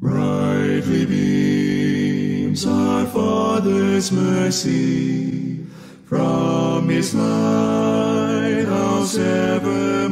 Brightly beams our Father's mercy from His lighthouse evermore.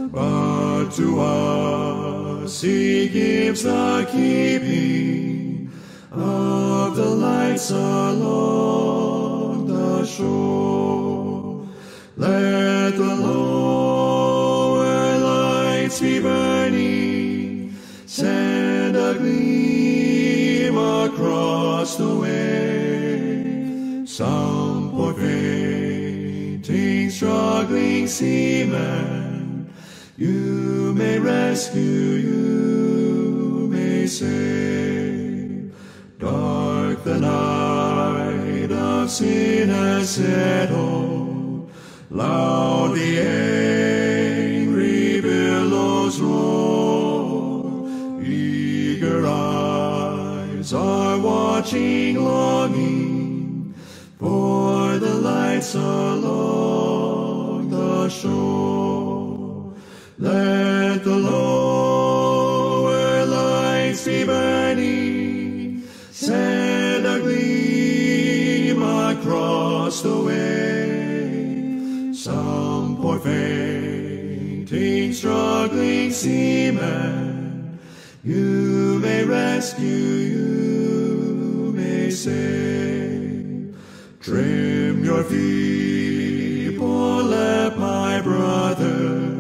But to us He gives the keeping of the lights along the shore. Let the lower lights be burning, send a gleam across the way. Some poor fainting, struggling seaman, you may rescue, you may save. Dark the night of sin has settled, loud the angry billows roar. Eager eyes are watching, longing for the lights along the shore. Let the lower lights be burning, send a gleam across the way. Some poor fainting, struggling seaman, you may rescue, you may save. Trim your feeble lamp, my brother.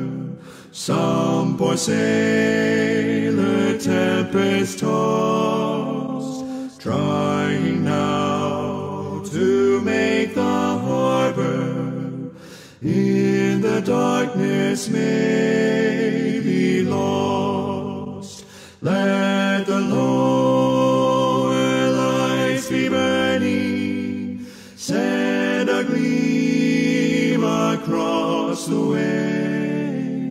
Some poor sailor, tempest tossed, trying now to make the harbor, in the darkness may be lost. Let the lower lights be burning, send a gleam across the way.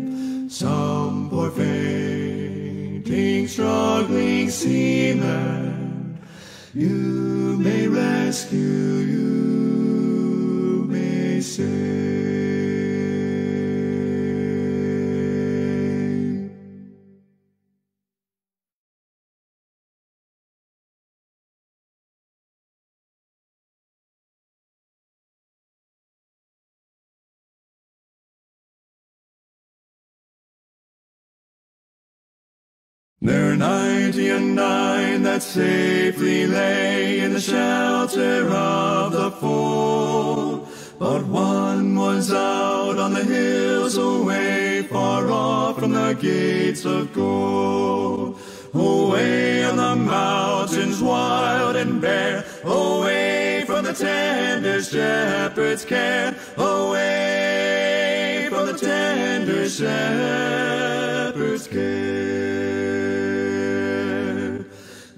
Some poor fainting, struggling seaman, you may rescue, you may save. There are 99 that safely lay in the shelter of the fold, but one was out on the hills away, far off from the gates of gold. Away on the mountains wild and bare, away from the tender shepherd's care, away from the tender shepherd's care.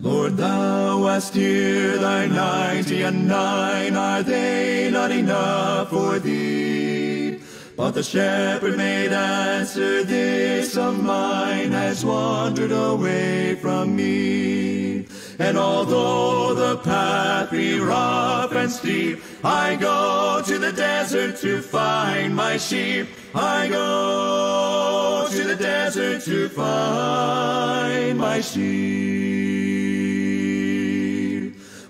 Lord, thou hast here thy 99, are they not enough for thee? But the shepherd made answer, this of mine has wandered away from me. And although the path be rough and steep, I go to the desert to find my sheep. I go to the desert to find my sheep.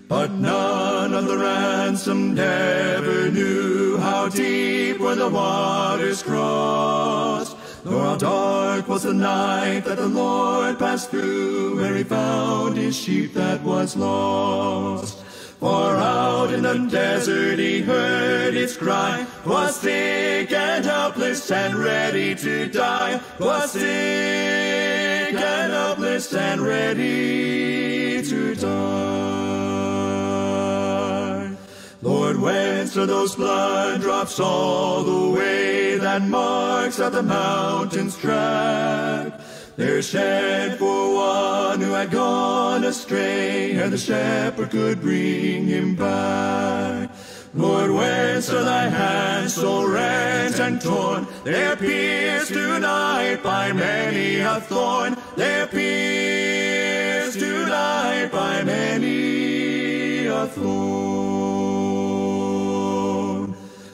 But none of the ransomed ever knew how deep were the waters crossed, nor how dark was the night that the Lord passed through, where he found his sheep that was lost. For out in the desert he heard its cry, 'twas sick and helpless and ready to die, 'twas sick and helpless and ready to die. Lord, whence are those blood drops all the way that marks out the mountain's track? They're shed for one who had gone astray, ere the shepherd could bring him back. Lord, whence are thy hands so rent and torn? They're pierced tonight by many a thorn. They're pierced tonight by many a thorn.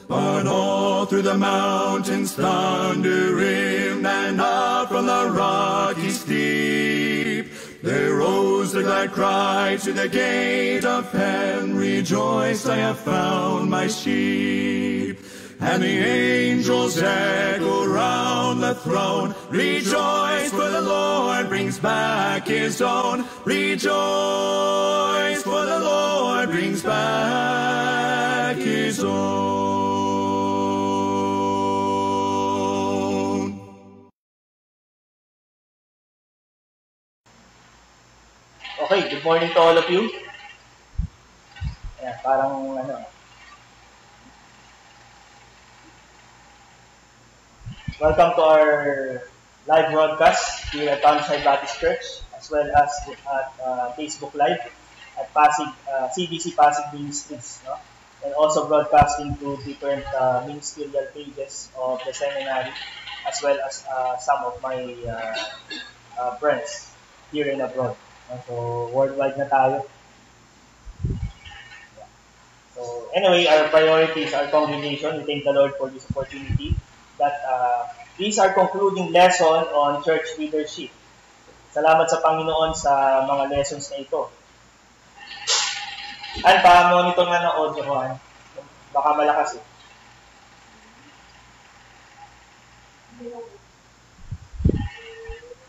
But all through the mountains thunder rimmed, and up from the rocky steep a glad cry to the gate of heaven, rejoice, I have found my sheep. And the angels echo round the throne, rejoice, for the Lord brings back his own. Rejoice, for the Lord brings back his own. Okay, good morning to all of you. Ayan, parang welcome to our live broadcast here at Townside Baptist Church, as well as at Facebook Live at Pasig, CBC Pasig Ministries, no? And also broadcasting to different ministerial pages of the seminary, as well as some of my friends here and abroad. So, worldwide na tayo. So, anyway, our priorities, our congregation, we thank the Lord for this opportunity. That these are concluding lesson on church leadership. Salamat sa Panginoon sa mga lessons na ito. At pa-monitor nga ng audio ko, baka malakas eh.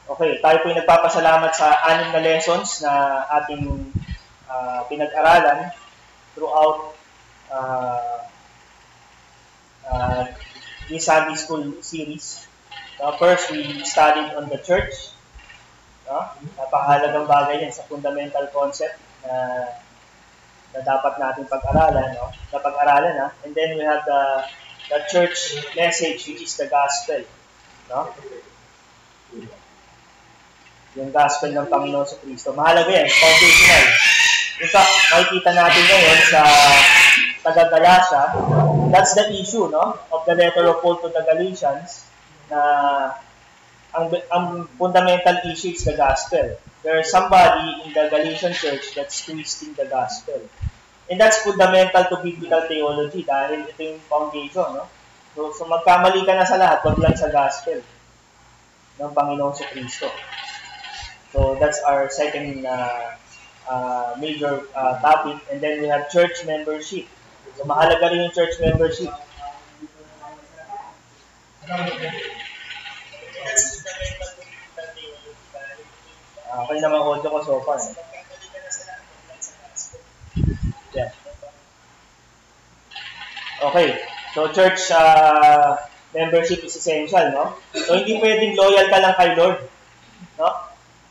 Okay, tayo po yung nagpapasalamat sa 6 na lessons na ating pinag-aralan throughout this Sunday School series. First, we studied on the church. Napakahalagang bagay yan sa fundamental concept na dapat natin pag-aralan. And then we have the church message, which is the gospel. Yung gospel ng Panginoon sa Kristo. Mahalaga yan, foundational. In fact, makikita natin ngayon sa taga-Galatia, that's the issue, of the letter of Paul to the Galatians, na ang fundamental issue is the gospel. There is somebody in the Galatian church that's twisting the gospel. And that's fundamental to biblical theology dahil ito yung foundation, So magkamali ka na sa lahat, wag lang sa gospel ng Panginoon sa Kristo. So that's our second major topic. And then we have church membership. So mahalaga rin yung church membership. Okay naman audio ko so far. Yeah. Okay. So church membership is essential, So hindi pwedeng loyal ka lang kay Lord,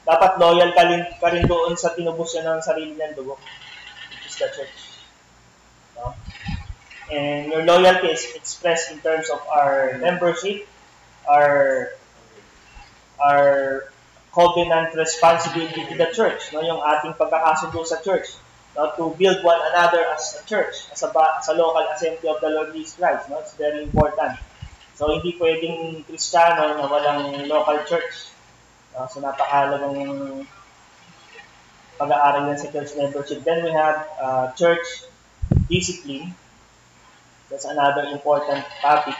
Dapat loyal ka rin doon sa tinubos niya ng sarili ng dugo, which is the church. And your loyalty is expressed in terms of our membership, our covenant responsibility to the church, yung ating pagkakasundo sa church, to build one another as a church, as a local assembly of the Lord Jesus Christ. It's very important. So hindi pwedeng Kristiyano na walang local church. So napakahalagang pag-aaral yan sa church membership. Then we have church discipline. That's another important topic.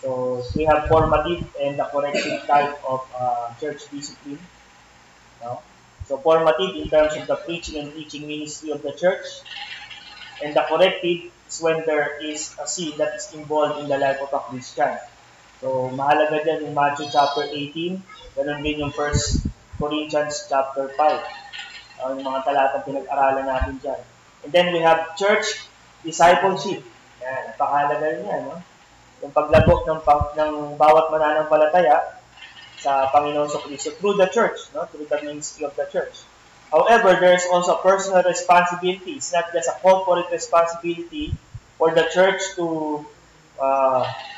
So we have formative and the corrective type of church discipline. So formative in terms of the preaching and teaching ministry of the church. And the corrective is when there is a sin that is involved in the life of a Christian. So mahalaga dyan yung Matthew chapter 18, ganun din yung 1 Corinthians chapter 5. Yung mga talatang pinag-aralan natin dyan. And then we have church discipleship. Yan, napakahalaga rin yan, Yung paglabok ng bawat mananampalataya sa Panginoon sa Kristo through the church, through the ministry of the church. However, there is also personal responsibility. It's not just a corporate responsibility for the church to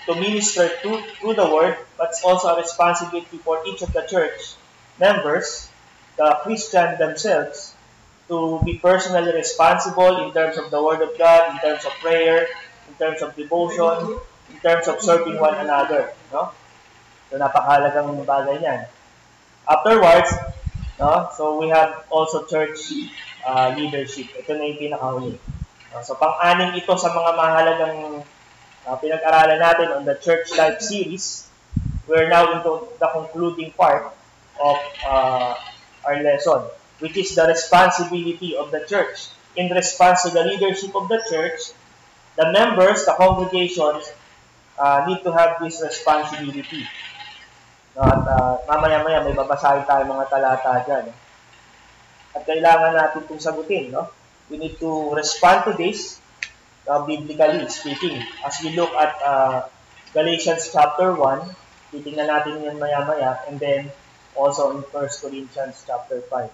minister through the word, but it's also a responsibility for each of the church members, the Christian themselves, to be personally responsible in terms of the word of God, in terms of prayer, in terms of devotion, in terms of serving one another. So napakahalagang bagay yan. Afterwards, so we have also church leadership. Ito na yung pinakahuli. So pang-anim ito sa mga mahalagang pinag-aralan natin on the Church Life series. We're now into the concluding part of our lesson. which is the responsibility of the church. In response to the leadership of the church, the members, the congregations, need to have this responsibility. At mamaya-maya may babasahin tayo mga talata dyan. At kailangan natin itong sagutin. No? We need to respond to this, biblically speaking. As we look at Galatians chapter 1, titingnan natin yan maya-maya, and then also in 1 Corinthians chapter 5.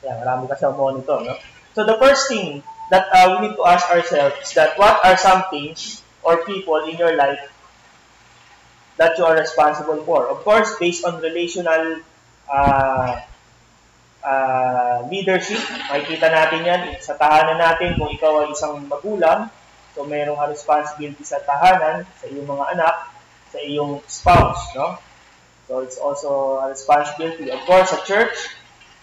Yeah, marami kasi ang monitor, no? So the first thing that we need to ask ourselves is that what are some things or people in your life that you are responsible for? Of course, based on relational leadership, makikita natin yan sa tahanan natin. Kung ikaw ay isang magulang, so mayroong responsibility sa tahanan, sa iyong mga anak, sa iyong spouse, no? So it's also a responsibility. Of course, sa church,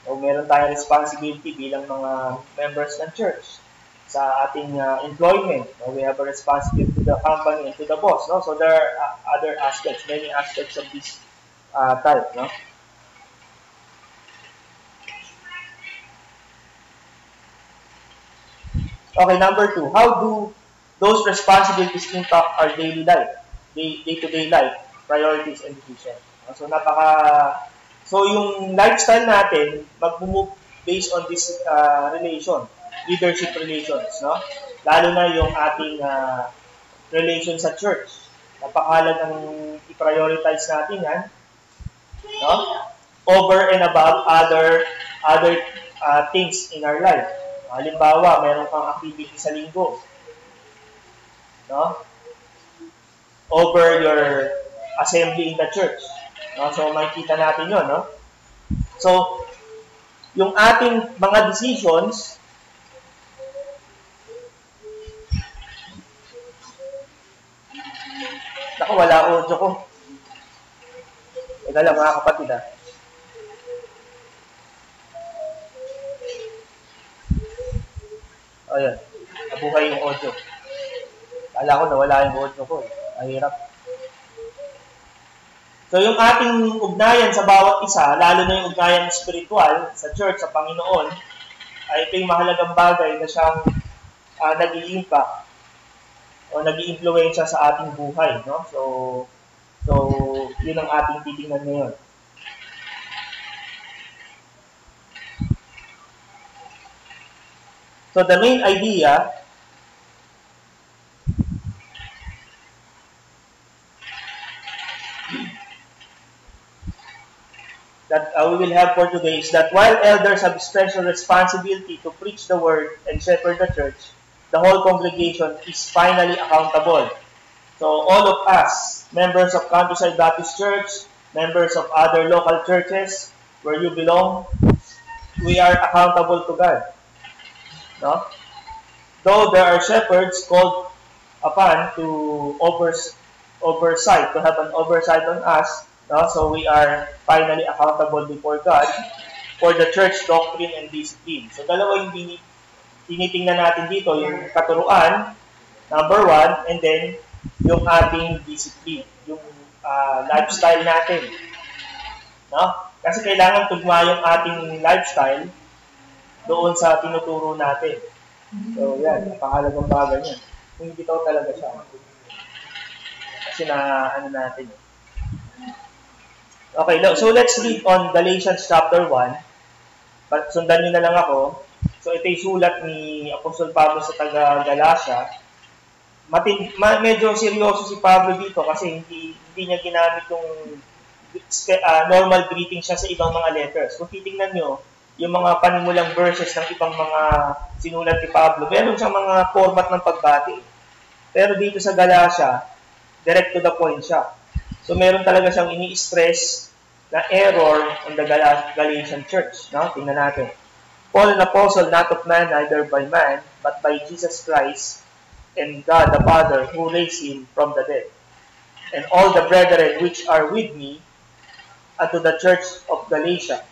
so meron tayong responsibility bilang mga members ng church sa ating employment. No? We have a responsibility to the company and to the boss. No? So there are other aspects, many aspects of this type. No? Okay, number 2. How do those responsibilities impact our daily life, day-to-day life, priorities, and decisions? So yung lifestyle natin, mag-move based on this leadership relations, no? Lalo na yung ating relation sa church. Napakahalagang i-prioritize natin yan, no? Over and above other things in our life. Halimbawa, mayroon kang activity sa linggo, no? Over your assembly in the church. No? So, makikita natin yun, no? So, yung ating mga decisions, naku, wala audio ko. Teka lang, mga kapatid, ha? O, yan. Nabuhay yung audio. Kala ko nawala yung audio ko, eh. Mahirap. So, yung ating ugnayan sa bawat isa, lalo na yung ugnayan spiritual sa church, sa Panginoon, ay ito yung mahalagang bagay na siyang nag-i-impact o nag-i-influensya sa ating buhay. No? So, yun ang ating titingnan ngayon. So, the main idea that we will have for today is that while elders have special responsibility to preach the word and shepherd the church, the whole congregation is finally accountable. So all of us, members of Countryside Baptist Church, members of other local churches where you belong, we are accountable to God. No? Though there are shepherds called upon to oversight, to have an oversight on us, no? So we are finally accountable before God for the church doctrine and discipline. So dalawa yung tinitingnan natin dito, yung katuruan, number 1, and then yung ating discipline, yung lifestyle natin. No? Kasi kailangan tugma yung ating lifestyle doon sa tinuturo natin. So yan, napakahalagang bagay niya. Kung hindi bitaw talaga siya. Kasi ano natin. Okay, so let's read on Galatians chapter 1. But sundan nyo na lang ako. So ito yung sulat ni Apostol Pablo sa taga-Galacia. Medyo seryoso si Pablo dito kasi hindi niya ginamit yung normal greeting siya sa ibang mga letters. Kung titingnan nyo, yung mga panimulang verses ng ibang mga sinulat ni Pablo, meron siyang mga format ng pagbati. Pero dito sa Galacia, direct to the point siya. So meron talaga siyang ini-stress na error on the Galatian church. No? Tingnan natin. Paul, an apostle, not of man, neither by man, but by Jesus Christ and God the Father, who raised him from the dead. And all the brethren which are with me, unto the church of Galatia.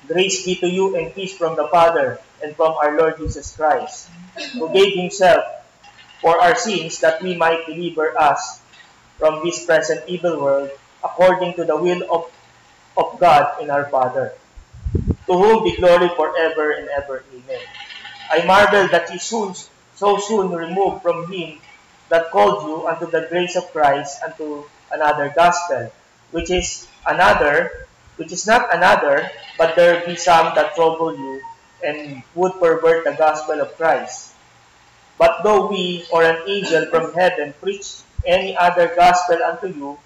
Grace be to you and peace from the Father and from our Lord Jesus Christ, who gave himself for our sins, that we might deliver us from this present evil world, according to the will of God and our Father, to whom be glory forever and ever. Amen. I marvel that ye so soon removed from him that called you unto the grace of Christ unto another gospel, which is not another, but there be some that trouble you, and would pervert the gospel of Christ. But though we or an angel from heaven preach any other gospel unto you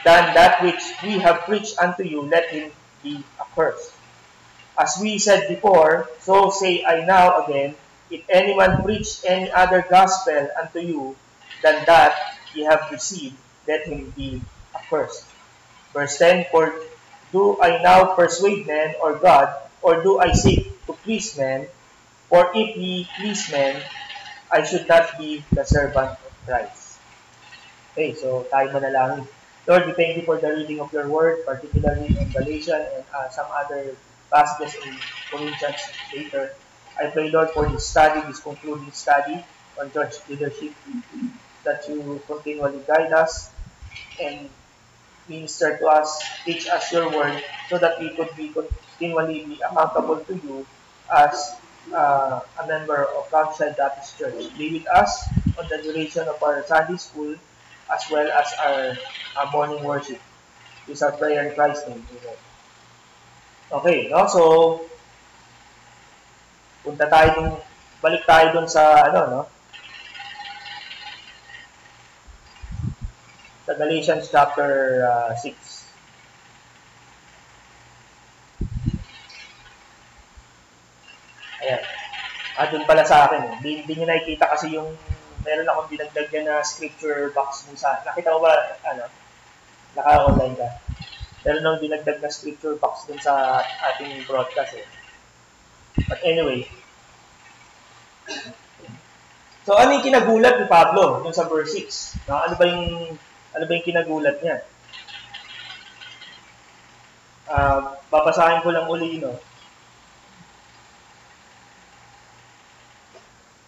than that which we have preached unto you, let him be accursed. As we said before, so say I now again, if any man preach any other gospel unto you than that ye have received, let him be accursed. Verse 10, for do I now persuade men or God, or do I seek to please men? For if ye please men, I should not be the servant of Christ. Okay, so tayo manalangin. Lord, we thank you for the reading of your word, particularly in Galatians and some other passages in Corinthians later. I pray, Lord, for this study, this concluding study on church leadership, that you continually guide us and minister to us, teach us your word, so that we could be continually be accountable to you as a member of Southside Baptist Church. Be with us on the duration of our Sunday school as well as our morning worship. This is our prayer in Christ's name. Amen. Okay, no? So, balik tayo dun sa, sa Galatians chapter 6. Ayan. Dun pala sa akin. Hindi nyo nakikita kasi yung meron akong dinagdag na scripture box sa nakita mo ba, naka-online ka? Meron akong dinagdag na scripture box dun sa ating broadcast eh. But anyway. So, ano yung kinagulat ni Pablo dun sa verse 6? Ano ba yung kinagulat niya? Babasahin ko lang uli,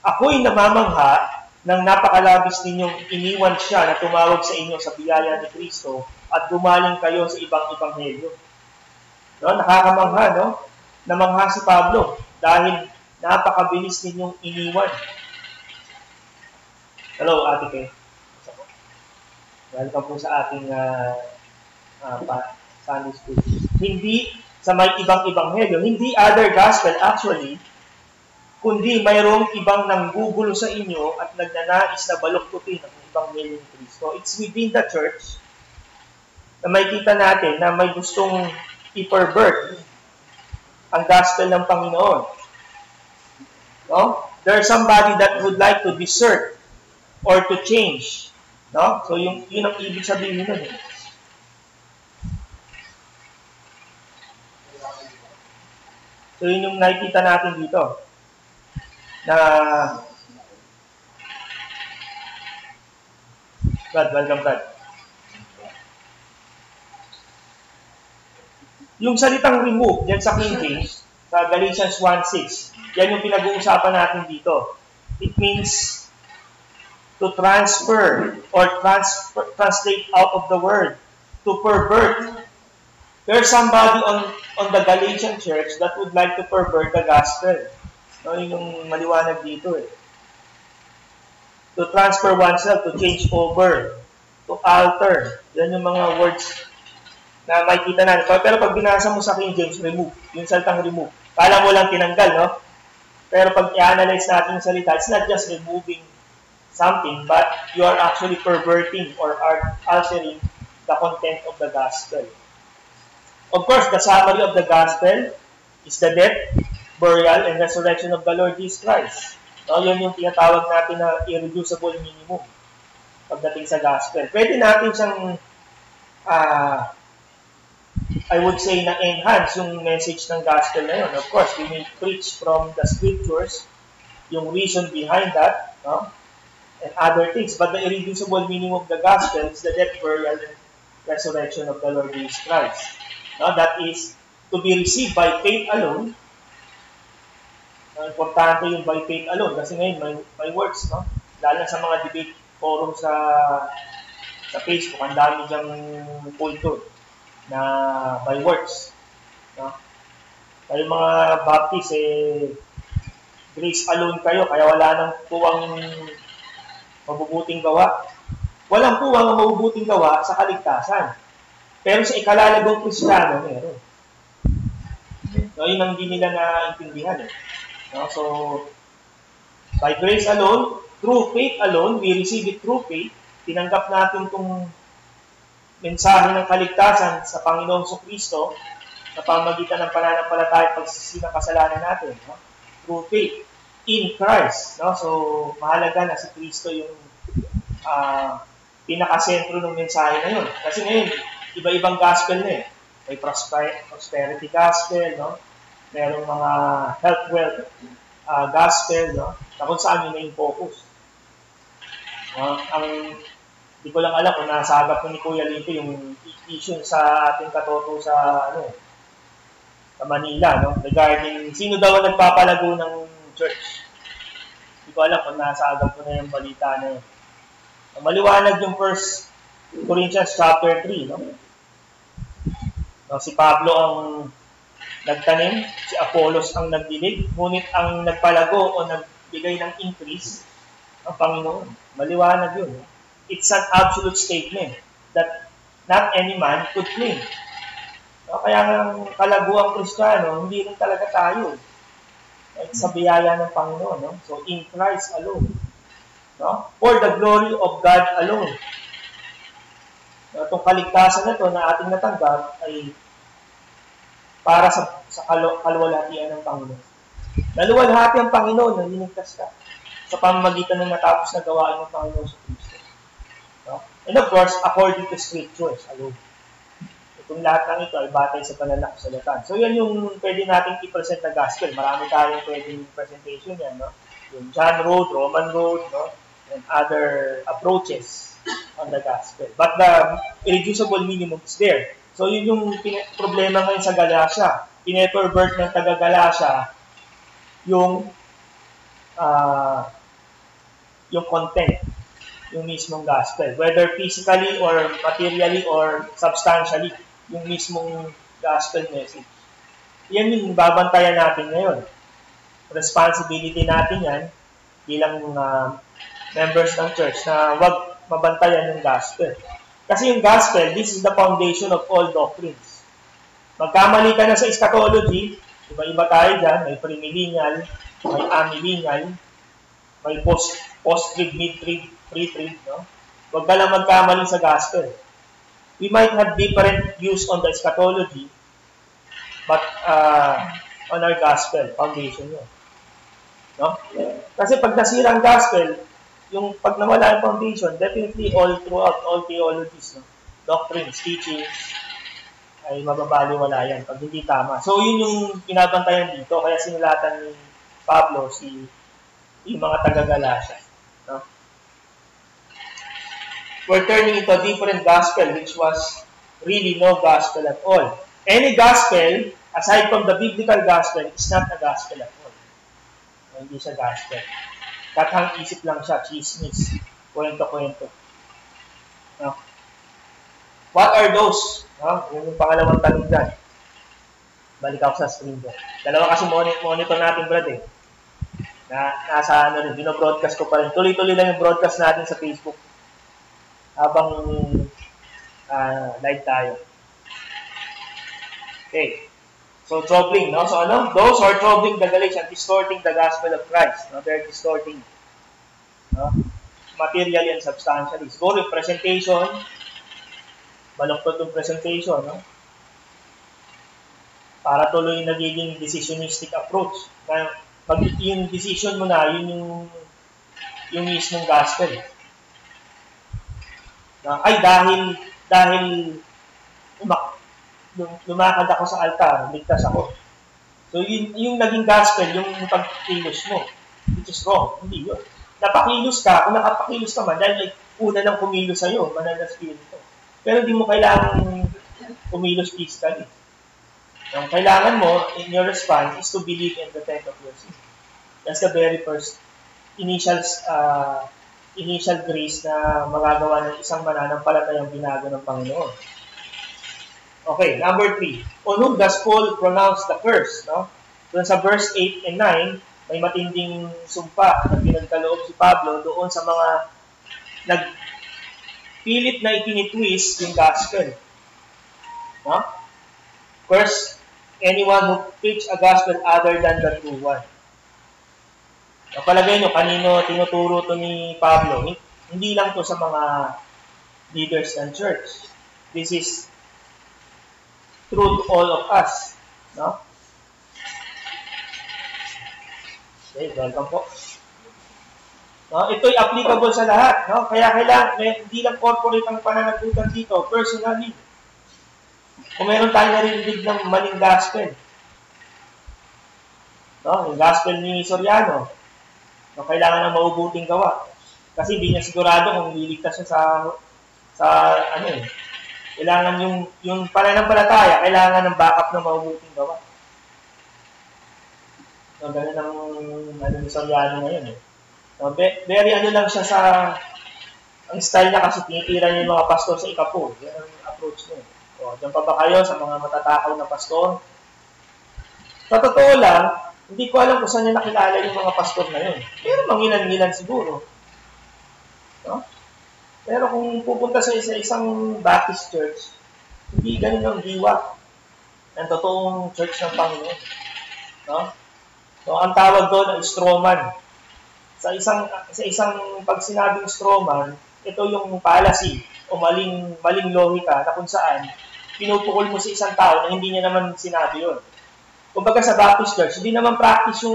Ako'y namamangha nang napakalabis ninyong iniwan siya na tumawag sa inyo sa biyaya ni Kristo at gumaling kayo sa ibang ebanghelyo. Nakakamangha, Namangha si Pablo dahil napakabilis ninyong iniwan. Hello, Ate Kay. Welcome po sa ating Sunday school. Hindi sa may ibang ebanghelyo, hindi other gospel actually, kundi mayroong ibang nanggugulo sa inyo at nagnanais na baluktutin ang ebanghelyo ni Kristo. It's within the church na makikita natin na may gustong i-pervert ang gospel ng Panginoon. There's somebody that would like to dissert or to change. So, yun ang ibig sabihin nun. So, yun yung nakikita natin dito. Welcome, Brad. Yung salitang remove, yan sa King James, sa Galatians 1:6, yan yung pinag-uusapan natin dito. It means to transfer or translate out of the word, to pervert. There's somebody on the Galatian church that would like to pervert the gospel. Yun yung maliwanag dito eh. To transfer oneself, to change over, to alter. Yan yung mga words na makikita natin. Pero pag binasa mo sa King James, remove. Yung salitang remove. Kala mo lang tinanggal, Pero pag i-analyze natin yung salita, it's not just removing something, but you are actually perverting or altering the content of the gospel. Of course, the summary of the gospel is the death, burial, and resurrection of the Lord Jesus Christ. Yun yung tinatawag natin na irreducible minimum pagdating sa gospel. Pwede natin siyang I would say na enhance yung message ng gospel na yun. Of course, we may preach from the scriptures, yung reason behind that, and other things. But the irreducible meaning of the gospel is the death, burial, and resurrection of the Lord Jesus Christ. That is to be received by faith alone. Importante yung by faith alone kasi ngayon may works, lalo na sa mga debate forum sa Facebook, ang dami diyang kulto na by works. No? Kaya mga Baptist, grace alone kayo, kaya wala nang puwang mabubuting gawa. Walang puwang ang mabubuting gawa sa kaligtasan. Pero sa ikalalagong Kristiyano, meron. No, yun ang hindi nila naintindihan. No? So, by grace alone, through faith alone, we receive it through faith. Tinanggap natin itong mensahe ng kaligtasan sa Panginoong Kristo sa pamagitan ng pananampalataya at pagsisisi ng kasalanan natin. No? Through faith in Christ. No? So, mahalaga na si Kristo yung pinakasentro ng mensahe na yun. Kasi ngayon, iba-ibang gospel na eh. May prosperity gospel, no? Merong mga health wealth gospel, no? Na kung saan yun na yung focus. Di ko lang alam kung nasagap ko ni Kuya Lito yung issue sa ating katoto sa Manila, no? Regarding sino daw ang nagpapalago ng church. Di ko alam kung nasagap ko na yung balita na yun. Maliwanag yung 1 Corinthians chapter 3, no? Si Pablo ang nagtanim, si Apollos ang nagdilig, ngunit ang nagpalago o nagbigay ng increase ang Panginoon. Maliwanag yun. It's an absolute statement that not any man could claim. No? Kaya ang kalaguang Kristiyano, hindi rin talaga tayo. It's sa biyaya ng Panginoon. No? So, in Christ alone. No? For the glory of God alone. Itong kaligtasan na ito na ating natanggap ay para sa kaluwalhatian ng Panginoon. Naluwalhati ang Panginoon na linigtas ka sa pamamagitan ng natapos na gawain ng Panginoon sa Kristo. No? And of course, according to Scriptures alone. Itong lahat ng ito ay batay sa pananampalataya. So yan yung pwede natin i-present na gospel. Marami tayong pwedeng presentation yan. No? Yung John Road, Roman Road, no? And other approaches on the gospel. But the irreducible minimum is there. So, yun yung problema ngayon sa Galatia. Pine-pervert ng taga-Galatia yung content, yung mismong gospel. Whether physically or materially or substantially, yung mismong gospel message. Yan yung babantayan natin ngayon. Responsibility natin yan bilang members ng church na wag mabantayan yung gospel. Kasi yung gospel, this is the foundation of all doctrines. Magkamali ka na sa eschatology, iba-iba tayo dyan, may premillennial, may amillennial, may post-trib, mid-trib, pre-trib, no? Huwag ka lang magkamali sa gospel. We might have different views on the eschatology, but on our gospel, foundation yun. No? Kasi pag nasira ang gospel, yung pag nawala ang foundation, definitely all throughout all theologies, no? Doctrines, teachings, ay mababaliwala yan pag hindi tama. So, yun yung pinabantayan dito. Kaya sinulatan ni Pablo yung mga taga-Galatia. No? We're turning into a different gospel, which was really no gospel at all. Any gospel, aside from the biblical gospel, is not a gospel at all. Hindi siya gospel. Katang isip lang siya, chismis, kwento-kwento. No? What are those? No? Yung pangalawang tanong dyan. Balik ako sa screen dyan. Dalawa kasi monitor natin, Brad eh. Nasa rin, binobroadcast ko pa rin. Tuloy-tuloy lang yung broadcast natin sa Facebook. Habang live tayo. Okay. So, troubling, no? So, those who are troubling the Galatians, distorting the gospel of Christ. No? They're distorting, no? Materially and substantially. Siguro yung presentation, baluktot yung presentation, no? Para tuloy nagiging decisionistic approach. Na, pag yung decision mo na, yun yung mismong gospel. Na, ay, dahil lumakad ako sa altar, ligtas ako. So, yung naging gospel, yung pagkilos mo, which is wrong. Hindi yun. Napakilos ka, kung nakapakilos ka man, dahil una lang kumilos sa'yo, manal na spirito. Pero hindi mo kailangan kumilos physically. Ang kailangan mo, in your response, is to believe in the death of your sin. That's the very first initial initial grace na magagawa ng isang mananampalatayang binago ng Panginoon. Okay, number 3. On whom does Paul pronounce the curse? No? Doon sa verse 8 and 9, may matinding sumpa na pinagkaloob si Pablo doon sa mga nagpilit na itinitwist yung gospel. No? First, anyone who preach a gospel other than the true one. Napalagay nyo, kanino tinuturo to ni Pablo? Hindi lang to sa mga leaders ng church. This is true to all of us. No? Okay, welcome po. No, ito'y applicable sa lahat. No? Kaya kailangan, hindi lang corporate ang pananagutan dito, personally. Kung meron tayo narinig ng maling gospel, no? Yung gospel ni Soriano, no, kailangan ng maubuting gawa. Kasi hindi niya sigurado kung liligtas siya sa kailangan yung pananampalataya, kailangan ng backup ng maubuting gawa. No, ganun ang ni Soriano ngayon. No, very lang siya sa ang style niya kasi tinitira niya yung mga pastor sa ikapo. Yan ang approach niya. O, dyan pa ba kayo sa mga matatakaw na pastor? Sa totoo lang, hindi ko alam kung saan niya nakilala yung mga pastor na yun. Pero mangilan-ngilan siguro. No? Pero kung pupunta sa isang Baptist church, hindi ganun ang diwa ng totoong church ng Panginoon. No? So, ang tawag doon ay strawman. Sa isang pag sinabing strawman, ito yung fallacy o maling lohika na kung saan pinupukol mo sa isang tao na hindi niya naman sinabi yun. Kumbaga sa Baptist Church, hindi naman practice yung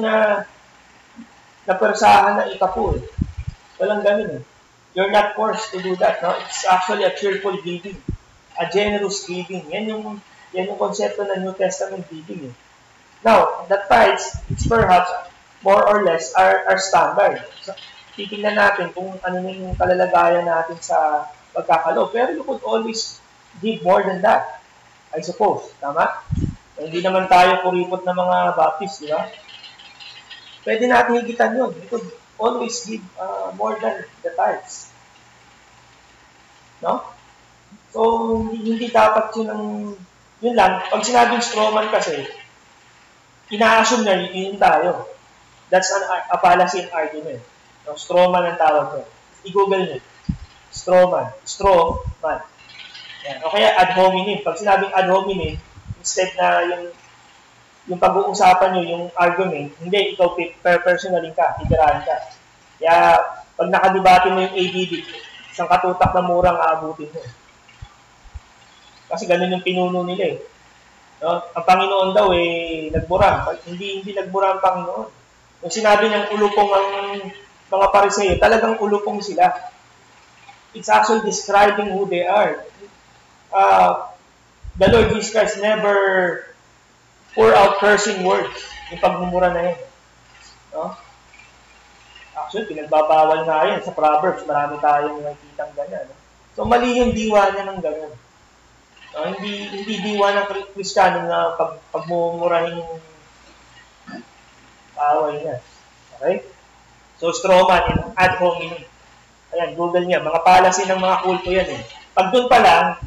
napersahan na ikapo. Walang ganun. You're not forced to do that. No? It's actually a cheerful giving. A generous giving. Yan yung konsepto ng New Testament giving. Now, that tithes, it's perhaps more or less our standard. So, titingnan natin kung ano yung kalalagayan natin sa pagkakalo. Pero you could always give more than that, I suppose. Tama? Hindi naman tayo kuripot na mga Baptist, di ba? Pwede natin higitan yun. We could always give more than the tithes. No? So, hindi dapat yun lang. Pag sinabing strawman kasi, ina-assume na yun tayo. That's a fallacy argument. No? Strawman ang tawag ko. I-google nyo. Strawman. Strawman. Yan. O kaya ad hominem. Pag sinabing ad hominem, instead na yung pag-uusapan nyo, yung argument, hindi, ikaw personally ka, titirahan ka. Kaya, pag nakadebate mo yung ADD, isang katutak na murang aabutin mo. Kasi ganun yung pinuno nila eh. No? Ang Panginoon daw nagburang. Hindi nagburang ang Panginoon. Yung sinabi ng ulupong ang mga Pariseo, talagang ulupong sila. It's actually describing who they are. The Lord Jesus Christ never pour out cursing words. Yung pagmumura na yun. No? Actually, pinagbabawal nga yan sa Proverbs. Marami tayong nakikitang ganyan. No? So, mali yung diwa niya ng ganyan. No? Hindi diwa ng Kristiyano na pagmumurahin yung away niya. Okay? So, strawman and ad hominem. Ayan, Google niya. Mga policy ng mga kulto yan. Pag doon pa lang,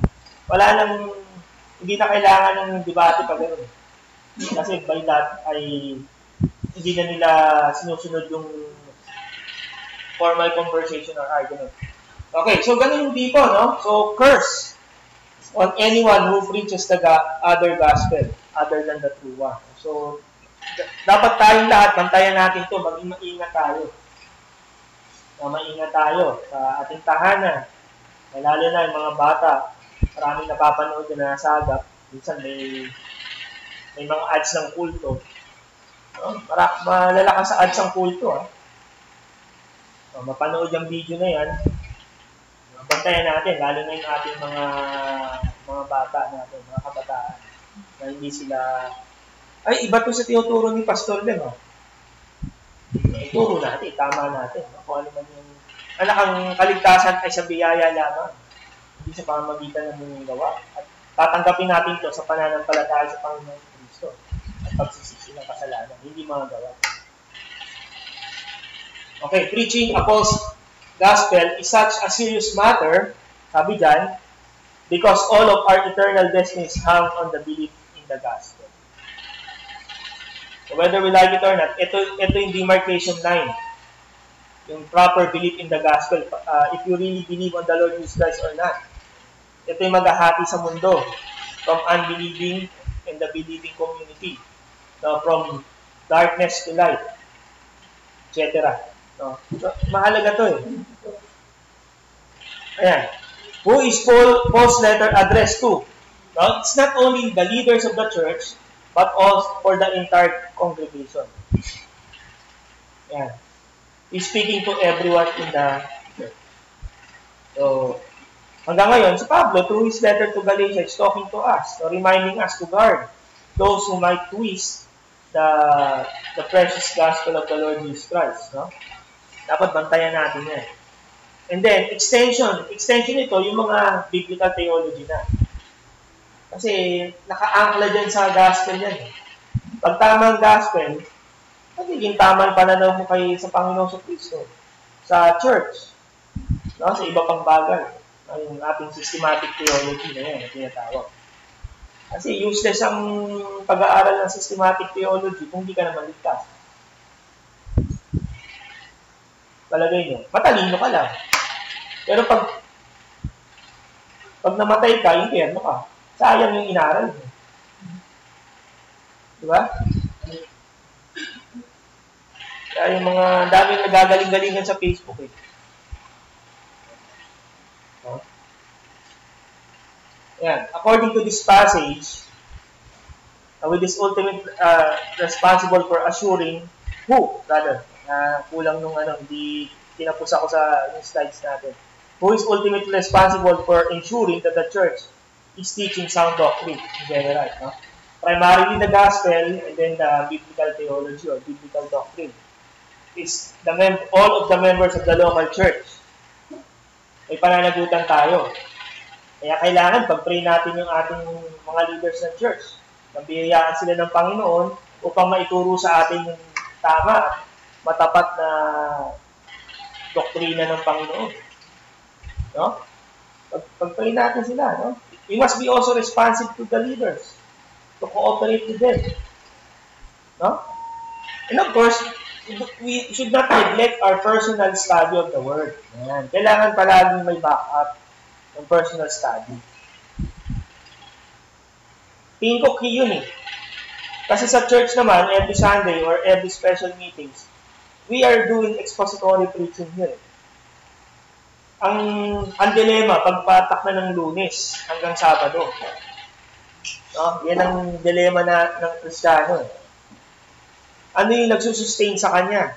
wala nang hindi na kailangan ng debate pa gano'n. Kasi by that ay hindi na nila sinusunod yung formal conversation or argument. Okay, so ganun yung dito, no? So, curse on anyone who preaches the other gospel other than the true one. So, dapat tayong lahat, bantayan natin ito, maging maingat tayo. Maingat tayo sa ating tahanan. Lalo na yung mga bata. Maraming napapanood na nasagap. Minsan may mga ads ng kulto. No? Malalakas sa ads ng kulto. Mapanood yung video na yan. Bantayan natin, lalo na yung ating mga bata natin, mga kabataan. Na hindi sila... Ay, iba to sa tinuturo ni Pastor Ben. Ituro natin, tama natin. Kung ano man yung... ang kaligtasan ay sa biyaya lamang. Hindi sa pamamagitan ng mga gawa. At tatanggapin natin ito sa pananampalataya sa Panginoon Kristo at pagsisisi ng kasalanan, hindi mga gawa. Okay, preaching gospel is such a serious matter, sabi dyan, because all of our eternal destinies hang on the belief in the gospel. So whether we like it or not, ito yung demarcation line. Yung proper belief in the gospel. If you really believe on the Lord Jesus Christ or not. Ito yung maghahati sa mundo from unbelieving and the believing community. No, from darkness to light, etc. No? So, mahalaga to eh. Ayan. Who is Paul's letter addressed to? No? It's not only the leaders of the church, but also for the entire congregation. Ayan. He's speaking to everyone in the church. So, hanggang ngayon, si Pablo, through his letter to Galatia, is talking to us, so reminding us to guard those who might twist the precious gospel of the Lord Jesus Christ. No? Dapat bantayan natin yan. And then, extension ito, yung mga biblical theology na. Kasi, naka-angkla dyan sa gospel yan. Pag tamang gospel, magiging tamang pananaw mo sa Panginoon sa Kristo, sa church, no? Sa iba pang bagay, yung ating systematic theology na yan, na tinatawag. Kasi useless ang pag-aaral ng systematic theology kung hindi ka naman ligtas. Palagay nyo, matalino ka lang. Pero pag namatay ka, impyerno ka. Sayang yung inaral mo. Diba? Kaya yung mga daming nagagaling-galingan sa Facebook eh. No? Yan. According to this passage, with this ultimate responsible for assuring kulang nung hindi tinapos ako sa yung slides natin. Who is ultimately responsible for ensuring that the church is teaching sound doctrine in general. No? Primarily the gospel and then the biblical theology or biblical doctrine. Is all of the members of the local church. May pananagutan tayo. Kaya kailangan pag-pray natin yung ating mga leaders ng church. Nabiyayaan sila ng Panginoon upang maituro sa atin yung tama at matapat na doktrina ng Panginoon. No? Pag-pray natin sila. No? We must be also responsive to the leaders to cooperate with them. No? And of course, we should not neglect our personal study of the Word. Ayan. Kailangan palaging may backup ng personal study. Tingin ko key yun eh. Kasi sa church naman, every Sunday or every special meetings, we are doing expository preaching here. Ang dilema, pagpatak na ng Lunes hanggang Sabado. No? Yan ang dilema ng Kristiyano. Ano yung nagsusustain sa kanya?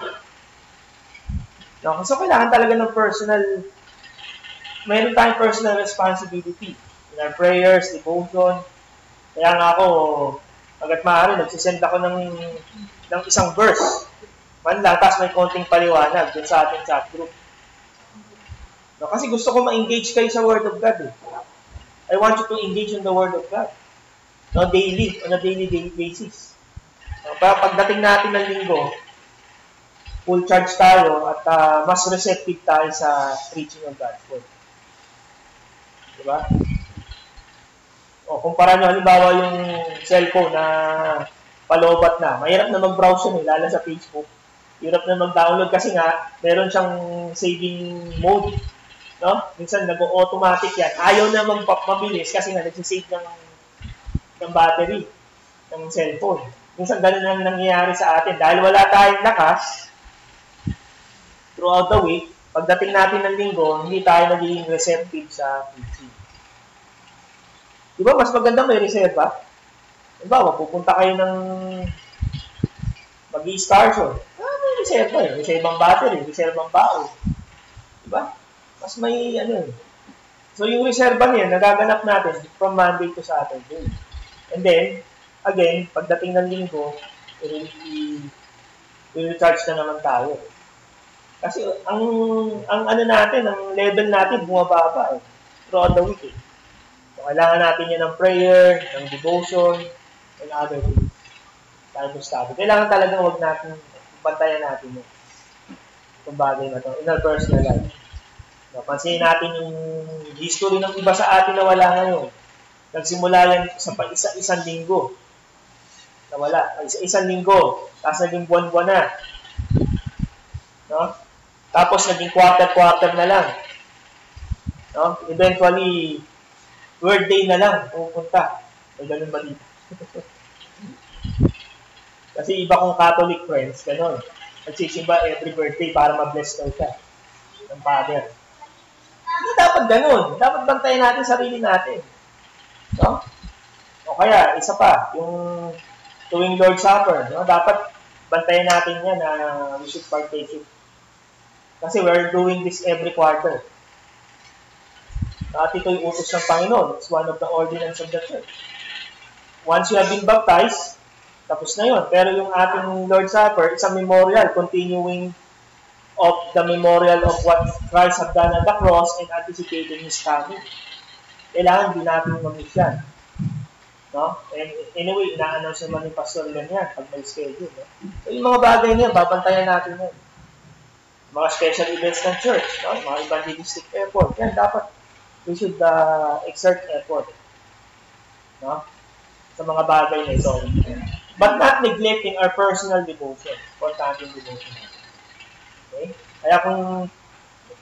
No? So, kailangan talaga ng mayroon tayong personal responsibility in our prayers, devotion. Kaya nga ako, agad maaari, nagsisend ako ng isang verse. Man lang, tapos may konting paliwanag dun sa ating chat group. No? Kasi gusto ko ma-engage kayo sa Word of God. Eh. I want you to engage in the Word of God. No? On a daily basis. Pagdating natin ng linggo, full charge tayo at mas receptive tayo sa preaching of God's Word. Diba? Kumpara nyo, halimbawa yung cellphone na palobat na. Mahirap na mag-browse yun, lalo sa Facebook. Hirap na mag-download kasi nga, meron siyang saving mode. No? Minsan nag-automatic yan. Ayaw na mabilis kasi nga nagsisave ng battery ng cellphone. Minsan ganun ang nangyayari sa atin. Dahil wala tayong lakas throughout the week, pagdating natin ng linggo, hindi tayo naging receptive sa preaching. Diba, mas maganda may reserva? Diba, pupunta kayo ng mag-i-star show. May reserva eh. Reservang battery, reservang bao. Diba? Mas may So, yung reserva niya, nagaganap natin from Monday to Saturday. And then, again, pagdating ng linggo, i-recharge na naman tayo. Kasi ang natin, ang level natin bumababa throughout the week. So, kailangan natin yan ng prayer, ng devotion, and other things. Time to study. Kailangan talagang huwag natin, bantayan natin yun. Itong bagay na to, in our personal life. Napansin natin yung history ng iba sa atin na wala ngayon. Nagsimula yan sa isa-isang linggo. Nawala. Isa-isang linggo. Tapos naging buwan-buwan na. No? Tapos naging quarter-quarter na lang. No? Eventually, word day na lang pupunta. May ganun ba dito? Kasi iba kong Catholic friends, gano'n. Nagsisimba every birthday para ma-bless daw siya ng Father. Hindi dapat gano'n. Dapat bantayan natin sarili natin. No? O kaya, isa pa, yung tuwing Lord's Supper, no? Dapat bantayan natin yan na we should partake it. Kasi we're doing this every quarter. At ito'y utos ng Panginoon. It's one of the ordinance of the church. Once you have been baptized, tapos na yun. Pero yung ating Lord's Supper, it's a memorial, continuing of the memorial of what Christ have done at the cross and anticipating His coming. Kailangan din natin mamiss yan. No? And anyway, ina-announce naman ni Pastor Len yan pag may schedule. No? So yung mga bagay niya, babantayan natin yan. Mga special events ng church, no? Mga evangelistic effort, yan dapat we should exert effort. No? Sa mga bagay na ito. But not neglecting our personal devotion. Importante yung devotion natin. Okay? Kaya kung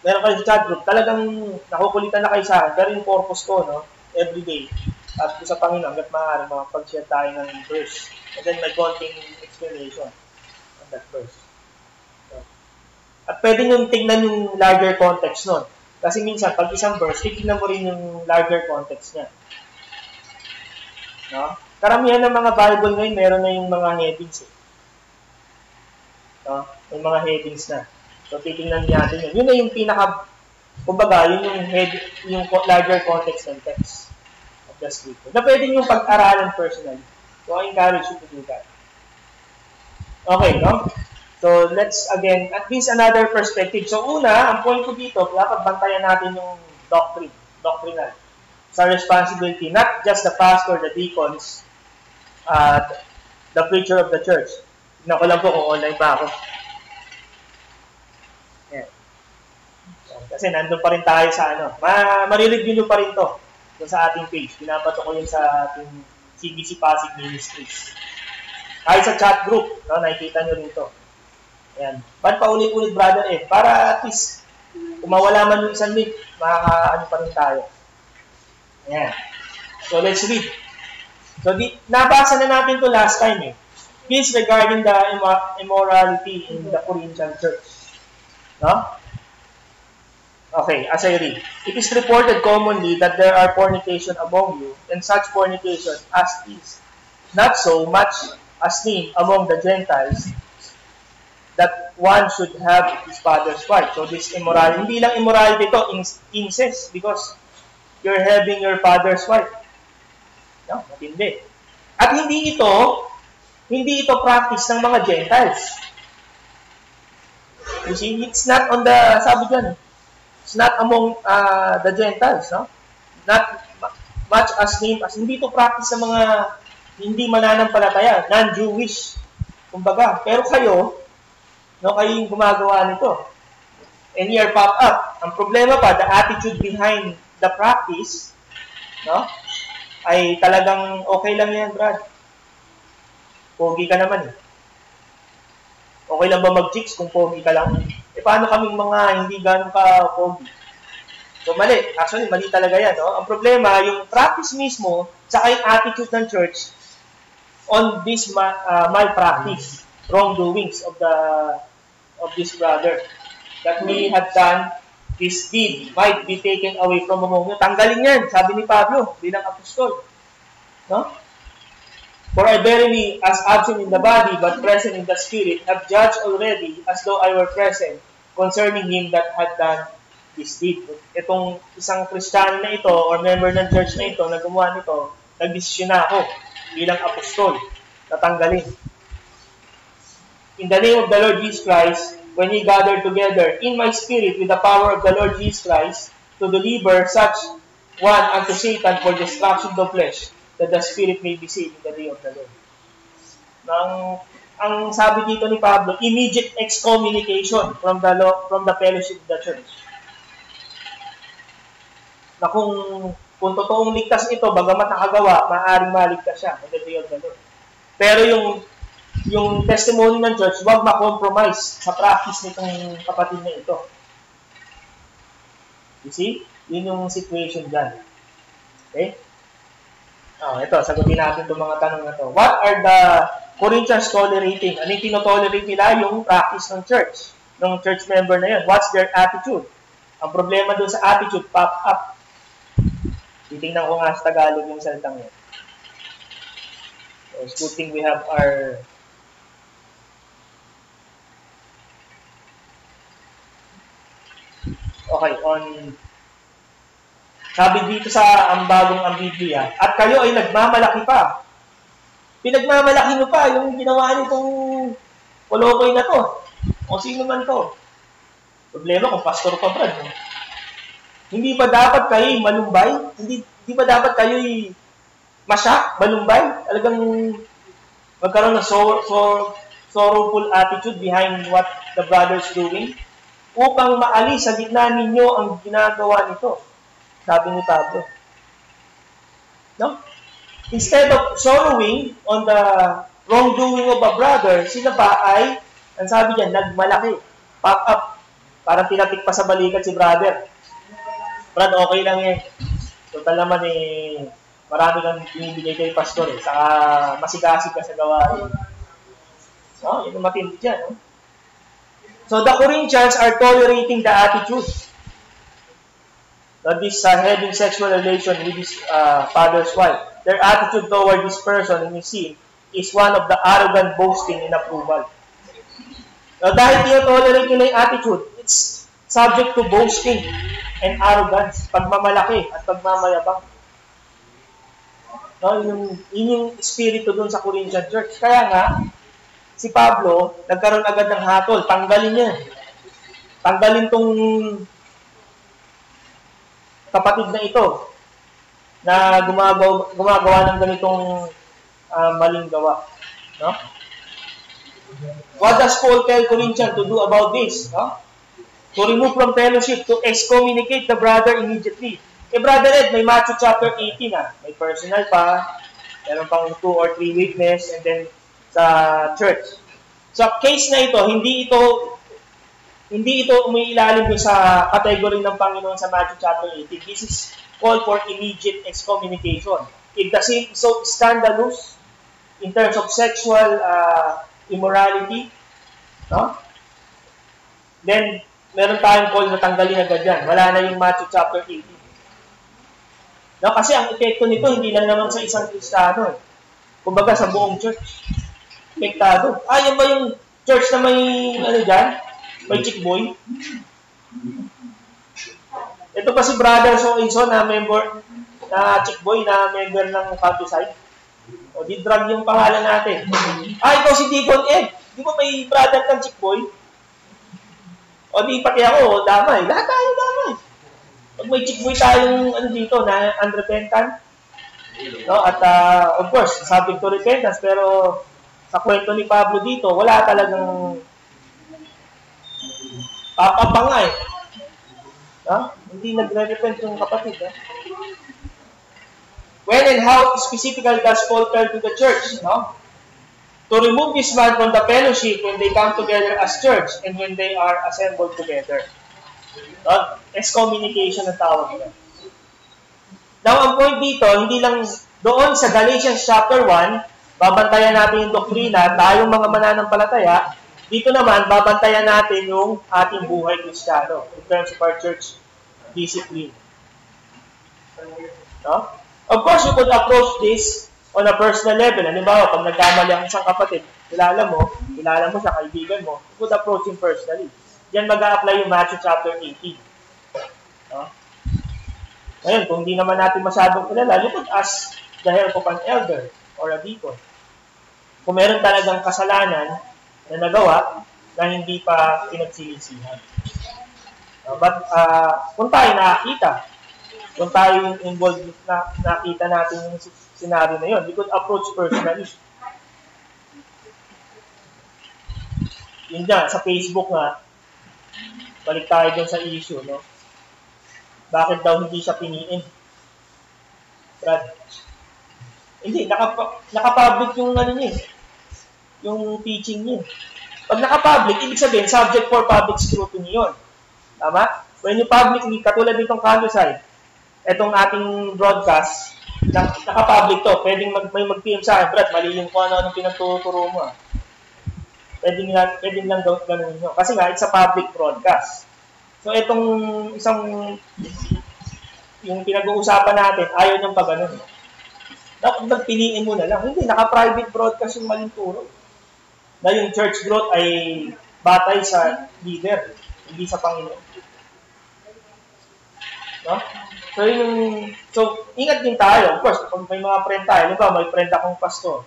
meron kayo sa chat group, talagang nakukulitan na kayo sa akin. Pero yung purpose ko, no? Every day. At sa Panginoon, hanggat maaari, makapag-share tayo ng verse. And then may konting explanation on that verse. So, at pwede nyo tingnan yung larger context nun. Kasi minsan, pag isang verse, titignan mo rin yung larger context niya. No? Karamihan ng mga Bible ngayon, meron na yung mga headings. No? May mga headings na. So, titingnan natin yun. Yun na yung pinaka, kumbaga, yun yung larger context ng text of the scripture. Na pwede yung pag-aralan personally. So, I encourage you to do that. Okay, no? So, let's, again, at least another perspective. So, una, ang point ko dito, dapat bantayan natin yung doctrinal. Sa responsibility, not just the pastor, the deacons, the preacher of the church. Tignan ko lang po kung online pa ako. Yan. Kasi nandun pa rin tayo sa ano. Marireview nyo pa rin to sa ating page. Pinapato ko yun sa ating CBC Pasig Ministries. Kahit sa chat group, no, nakikita nyo rin to. Ayan. Ba't pa ulit-ulit, brother Ed? Para at least, kung mawala man yung isang link, makaka-ano pa rin tayo. Ayan. So, let's read. So, nabasa na natin to last time eh. This regarding the immorality in the Corinthian church. No? Okay, as I read. It is reported commonly that there are fornication among you, and such fornication as is not so much as named among the Gentiles, that one should have his father's wife. So, this immorality, hindi lang immorality ito, incest, because you're having your father's wife. No, matindi. At hindi ito practice ng mga Gentiles. You see, it's not on the, sabi dyan, it's not among the Gentiles, no? Not much as name as, hindi ito practice ng mga hindi mananampalataya, non-Jewish, kumbaga. Pero kayo, no, kayo yung gumagawa nito. And here pop up. Ang problema pa, the attitude behind the practice, no? Ay talagang okay lang yan, Brad. Pogi ka naman eh. Okay lang ba mag-chicks kung pogi ka lang? Eh, paano kaming mga hindi ganun ka pogi? So, mali. Actually, mali talaga yan, no? Ang problema, yung practice mismo, saka yung attitude ng church on this malpractice, wrongdoings of this brother, that we had done this deed might be taken away from among you. Tanggalin yan, sabi ni Pablo, bilang apostol. No? For I verily, as absent in the body, but present in the spirit, have judged already, as though I were present, concerning him that had done this deed. Itong isang Kristiyano na ito, or member ng church na ito, na gumawa nito, nagdesisyon na ako, bilang apostol, natanggalin. In the name of the Lord Jesus Christ, when He gathered together in my spirit with the power of the Lord Jesus Christ to deliver such one unto Satan for destruction of the flesh, that the spirit may be saved in the day of the Lord. Ang sabi dito ni Pablo, immediate excommunication from the fellowship of the church. na kung totoong ligtas ito, bagamat nakagawa, maaaring maligtas siya on the day of the Lord. Pero yung testimony ng church, huwag ma-compromise sa practice nitong kapatid na ito. You see? Yun yung situation dyan. Okay? Ito, sagutin natin itong mga tanong na to. What are the Corinthians tolerating? Ano yung tinotolerate nila? Yung practice ng church member na yun. What's their attitude? Ang problema dun sa attitude, pop up. Titingnan ko nga sa Tagalog yung salitang yun. So, it's good thing we have our okay, sabi dito sa ang bagong ang Biblia, at kayo ay nagmamalaki pa. Pinagmamalaki mo pa yung ginawa nitong kolokoy na to. O sino man to. Problema kung pastor pa, Brad. Hindi ba dapat kayo malumbay? Hindi ba dapat kayo masyak, malumbay? Talagang magkaroon ng sorrowful attitude behind what the brother's doing? Upang maalis sa gitna ninyo ang ginagawa nito. Sabi ni Pablo. No? Instead of sorrowing on the wrongdoing of a brother, sila pa ay, ang sabi niya, nagmalaki. Pop up. Parang tinapik pa sa balikat si brother. Brad, okay lang eh. Total naman marami kang binibigay kay pastor eh. Saka masigasig ka sa gawain. So, yun ang matindi dyan. No? So, the Corinthians are tolerating the attitude that this having sexual relation with his father's wife. Their attitude toward this person in his sin is one of the arrogant boasting in approval. Now, dahil tinotolerate nila yung attitude, it's subject to boasting and arrogance, pagmamalaki at pagmamayabang. No, yun yung espiritu dun sa Corinthian church. Kaya nga, si Pablo, nagkaroon agad ng hatol. Tanggalin niya. Tanggalin tong kapatid na ito na gumagawa ng ganitong maling gawa. No? What does Paul tell Corinthians to do about this? No? To remove from fellowship, to excommunicate the brother immediately. Brother Ed, may Matthew chapter 18 May personal pa, meron pang 2 or 3 witness, and then sa church. Sa case na ito, hindi ito umiilalim doon sa category ng Panginoon sa Matthew chapter 18. This is called for immediate excommunication. If the sin is so scandalous in terms of sexual immorality, no? Then meron tayong call na tanggalin agad yan. Wala na yung Matthew chapter 18. No, kasi ang epekto nito hindi lang naman sa isang Kristiyano. Kumbaga sa buong church. Apektado. Yan ba yung church na may, may chick boy? Ito pa si brother so-and-so na member, na chick boy, na member ng countryside. O, di-drag yung pangalan natin. Ikaw si Deacon Ed. Di ba may brother kang chick boy? O, di pati ako, damay. Lahat tayo damay. Pag may chick boy tayong, dito, na unrepentant, no? At, of course, subject to repentance, pero sa kwento ni Pablo dito, wala talagang papapa eh. No? Hindi nagre-repent yung kapatid. When and how specifically does Paul tell to the church? No? To remove this man from the fellowship when they come together as church and when they are assembled together. No? Excommunication ang tawag nila. Now, ang point dito, hindi lang doon sa Galatians chapter 1, babantayan natin yung doktrina, tayong mga mananampalataya. Dito naman, babantayan natin yung ating buhay Kristiyano in terms of our church discipline. No? Of course, you could approach this on a personal level. Halimbawa, pag nagkamali ang isang kapatid, kilala mo siya, kaibigan mo, you could approach him personally. Diyan mag-a-apply yung Matthew chapter 18. No? Ngayon, kung hindi naman natin masyadong kilala, you could ask the help of an elder or a deacon. Kung meron talagang kasalanan na nagawa na hindi pa pinagsilisihan. But kung tayo nakakita, kung tayo involved na nakita natin yung scenario na yun, we could approach personally. Yun dyan, sa Facebook nga, balik tayo dun sa issue, no? Bakit daw hindi siya piniin? Brad? Hindi, naka-public yung ano niya, yung teaching niya. Pag naka-public, ibig sabihin, subject for public scrutiny yun. Tama? When you publicly, katulad nitong Kandosite, etong ating broadcast, naka-public to, pwedeng may mag-PM sa akin, Brad, mali yung kung ano pinagtuturo mo. Pwedeng lang gano'n nyo. Kasi nga, it's a public broadcast. So, itong isang, yung pinag-uusapan natin, ayaw niyang pag-ano. Nagpiliin mo na lang. Hindi, naka-private broadcast yung maling turo. Na yung church growth ay batay sa leader, hindi sa Panginoon. No? So, ingat din tayo. Of course, kung may mga friend tayo, diba, may friend akong pastor.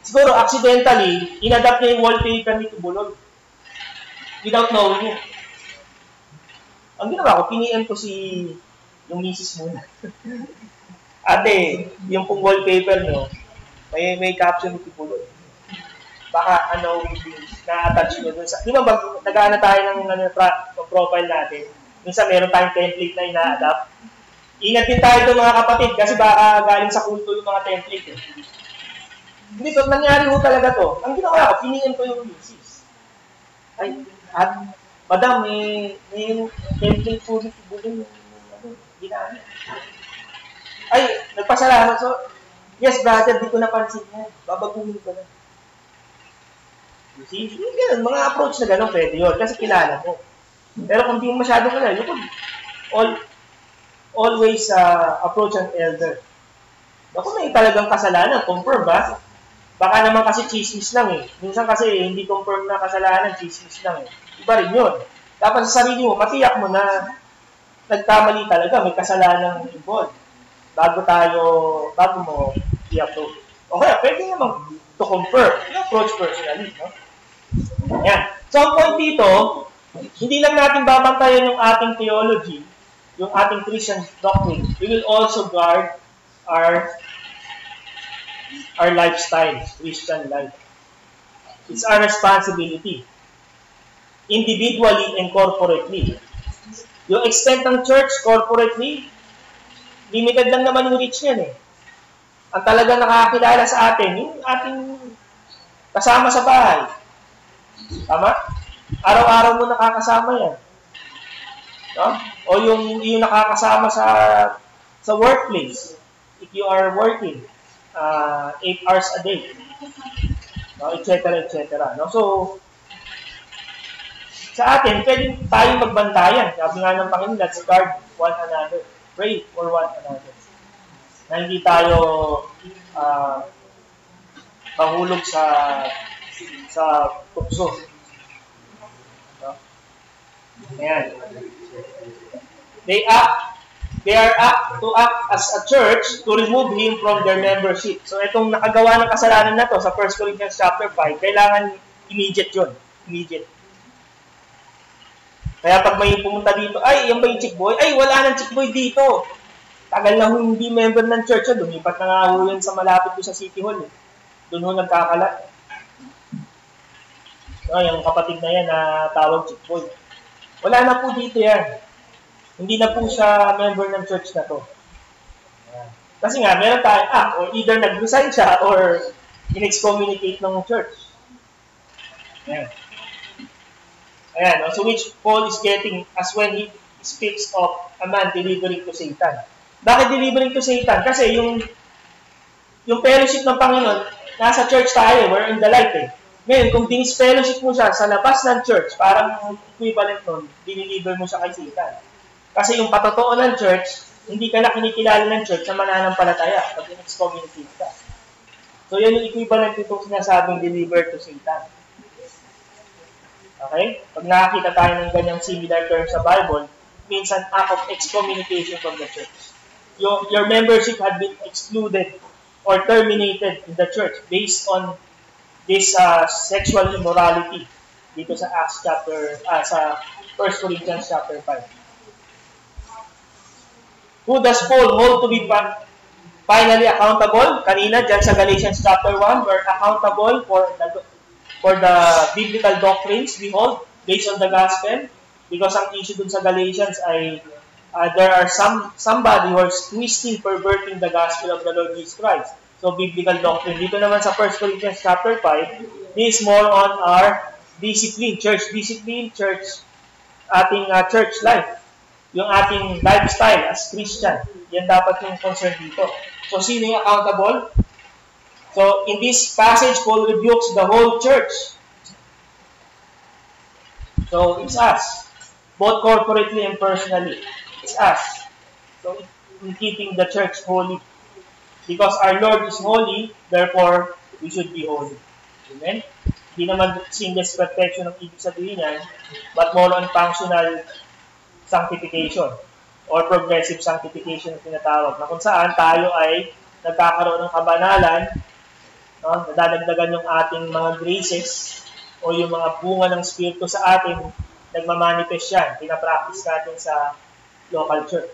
Siguro, accidentally, inadapt niya yung wallpaper ni Tubulog. Without knowing it. Ang ginawa ko, piniin ko yung misis muna. Ate, yung pong wallpaper nyo, may caption ni Tubulog. Baka na-attach nyo dun sa... Di ba, nag-aana tayo ng profile natin. Minsan meron tayong template na ina-adapt. Ingat din tayo doon mga kapatid kasi baka galing sa kulto yung mga template. Hindi to, nangyari ho talaga to. Ang ginawa ko, piniin ko yung misis. Ay, madam, may template po ni Tubulog yung ginamit. Ay, nagpasalamat. So, yes, brother, di ko napansin yan. Babaguhin ko na. You see? Ganun, mga approach na gano'n, pwede yun. Kasi kilala ko. Pero kung di mo masyado kilala, you could always approach an elder. Ako may talagang kasalanan, confirm ba? Baka naman kasi chismis lang eh. Minsan kasi hindi confirm na kasalanan, chismis lang eh. Iba rin yun. Dapat sa sarili mo, matiyak mo na nagkamali talaga, may kasalanan involved. Bago mo i-approach. Okay, pwede naman to confirm. Approach personally, no? Yan. So, ang point dito, hindi lang natin babantayan yung ating theology, yung ating Christian doctrine. We will also guard our lifestyle, Christian life. It's our responsibility, individually and corporately. Yung extent ng church, corporately, limited lang naman yung reach niyan eh. Ang talagang nakakilala sa atin, yung ating kasama sa bahay. Tama? Araw-araw mo nakakasama yan. No? O yung nakakasama sa workplace. If you are working 8 hours a day. No? Et cetera. No? So, sa atin, pwede tayong magbantayan. Sabi nga ng Panginoon, let's guard one another. Pray for one another. Na hindi tayo mahulog sa tukso. No? Ayan. They are apt to act as a church to remove him from their membership. So, itong nakagawa ng kasalanan na to sa 1 Corinthians chapter 5, kailangan immediate yun. Immediate. Kaya pag may pumunta dito, ay, yan ba yung chick boy? Ay, wala nang chick boy dito. Tagal na hindi member ng church. Lumipat na nga ho yan sa malapit ko sa City Hall. Doon ho nagkakalat. No, yung kapatid na yan na tawag chick boy. Wala na po dito yan. Hindi na po siya member ng church na to. Kasi nga, meron tayong or either nag-resign siya or in-excommunicate ng church. Ayan. Ayan, so which Paul is getting as when he speaks of a man delivering to Satan. Bakit delivering to Satan? Kasi yung fellowship ng Panginoon, nasa church tayo, we're in the light eh. Ngayon, kung dinis-fellowship mo siya sa labas ng church, parang equivalent nun, diniliver mo siya kay Satan. Kasi yung patotoo ng church, hindi ka na kinikilala ng church sa mananampalataya pag in-excommunicate ka. So, yan yung equivalent itong sinasabing deliver to Satan. Okay? Pag nakakita tayo ng ganyang similar term sa Bible, means an act of excommunication from the church. Your membership had been excluded or terminated in the church based on this sexual immorality dito sa Acts chapter, sa 1 Corinthians chapter 5. Who does Paul hold to be finally accountable? Kanina, dyan sa Galatians chapter 1, we're accountable for the biblical doctrines we hold based on the gospel. Because ang issue dun sa Galatians ay there are somebody who is twisting, perverting the gospel of the Lord Jesus Christ. So, biblical doctrine. Dito naman sa 1 Corinthians chapter 5, this is more on our discipline, church, ating church life. Yung ating lifestyle as Christian. Yan dapat yung concern dito. So, sino yung accountable? So, in this passage, Paul rebukes the whole church. So, it's us. Both corporately and personally. It's us. So, in keeping the church holy. Because our Lord is holy, therefore, we should be holy. Amen? Hindi naman sinless perfection ang ibig sabihin yan, but more on functional sanctification or progressive sanctification na tinatawag. Na kung saan tayo ay nagkakaroon ng kabanalan, no? Nadadagdagan yung ating mga graces o yung mga bunga ng Espiritu sa atin, nagmamanifest yan. Pinapractice natin sa local church.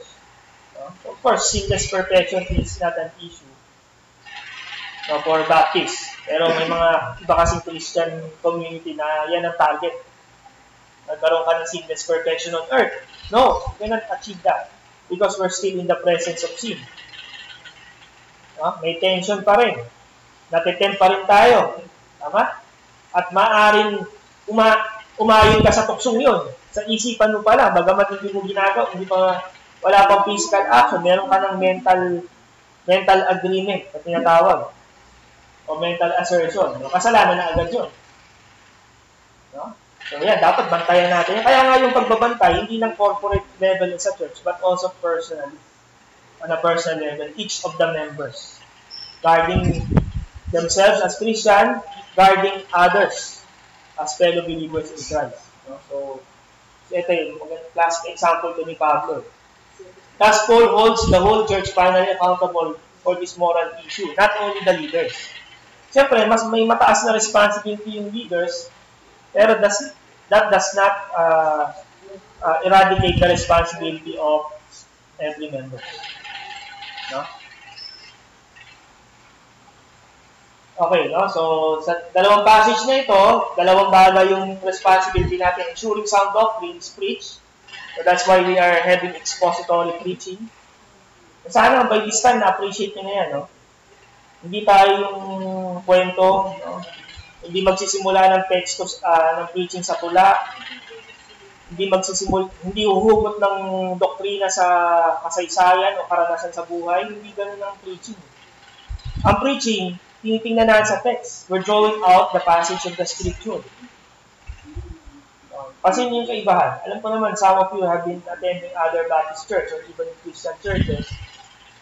No? Of course, sinless perfection is not an issue for Baptists. Pero may mga iba kasing Christian community na yan ang target. Nagkaroon ka ng sinless perfection on earth. No, we cannot achieve that because we're still in the presence of sin. No? May tension pa rin. Natitempt pa rin tayo. Tama? At maaaring umayon ka sa tuksong yun. Sa isipan mo pa lang, bagamat hindi mo ginagawa, wala pang physical action, meron ka ng mental agreement na tinatawag. O mental assertion. Kasalanan na agad yun. No? So yan, dapat bantayan natin. Kaya nga yung pagbabantay, hindi lang corporate level sa church, but also personally. On a personal level, each of the members. Guarding themselves as Christian, guarding others as fellow believers in Christ. No? So ito yung classic example to ni Pablo. Thus, Paul holds the whole church finally accountable for this moral issue, not only the leaders. Siyempre, mas may mataas na responsibility yung leaders, pero that does not eradicate the responsibility of every member. No? Okay, no? So, sa dalawang passage na ito, dalawang bagay yung responsibility natin. Ensuring sound doctrine is preached. So, that's why we are having expository preaching. Sana, by this time, na-appreciate nyo na yan, no? Hindi tayo yung kwento, no? Hindi magsisimula ng teksto ng preaching sa tula. Hindi uhugot ng doktrina sa kasaysayan o karanasan sa buhay. Hindi ganun ang preaching. Ang preaching, tinitingnan natin sa text. We're drawing out the passage of the scripture. Kasi yung kaibahan. Alam ko naman, some of you have been attending other Baptist church or even Christian churches.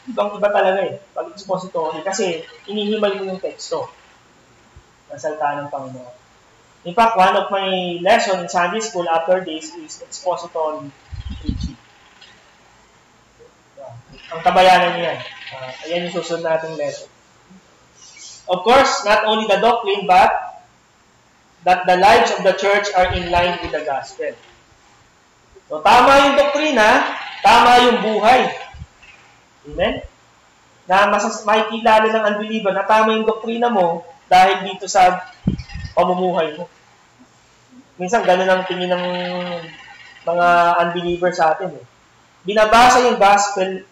Ibang-iba talaga pag expository. Kasi inihimay mo yung teksto. Nasalta ng Panginoon. In fact, one of my lessons in Sunday school after this is expository preaching. Ang tabayanan niyan. Ayan yung susunod nating lesson. Of course, not only the doctrine, but that the lives of the church are in line with the gospel. So, tama yung doktrina, tama yung buhay. Amen? Na makikilala ng unbeliever na tama yung doktrina mo dahil dito sa pamumuhay mo. Minsan, ganun ang tingin ng mga unbeliever sa atin. Binabasa yung gospel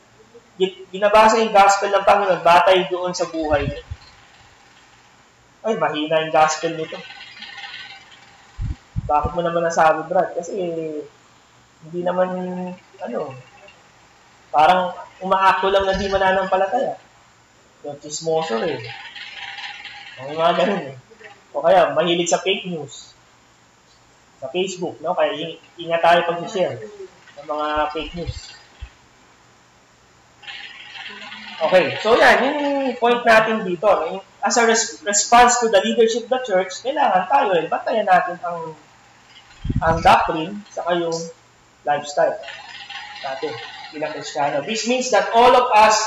ng Panginoon batay doon sa buhay mo. Ay, mahina yung gospel nito. Bakit mo naman nasabi, Brad? Kasi, hindi naman, parang umaakto lang na di mananampalataya. Yung chismoso Ang mga ganun O kaya, mahilig sa fake news. Sa Facebook, no? Kaya ingat tayo pag-share ng mga fake news. Okay, so yan, yung point natin dito. As a response to the leadership of the church, kailangan tayo bantayan natin ang doctrine saka yung lifestyle natin bilang Kristiyano. This means that all of us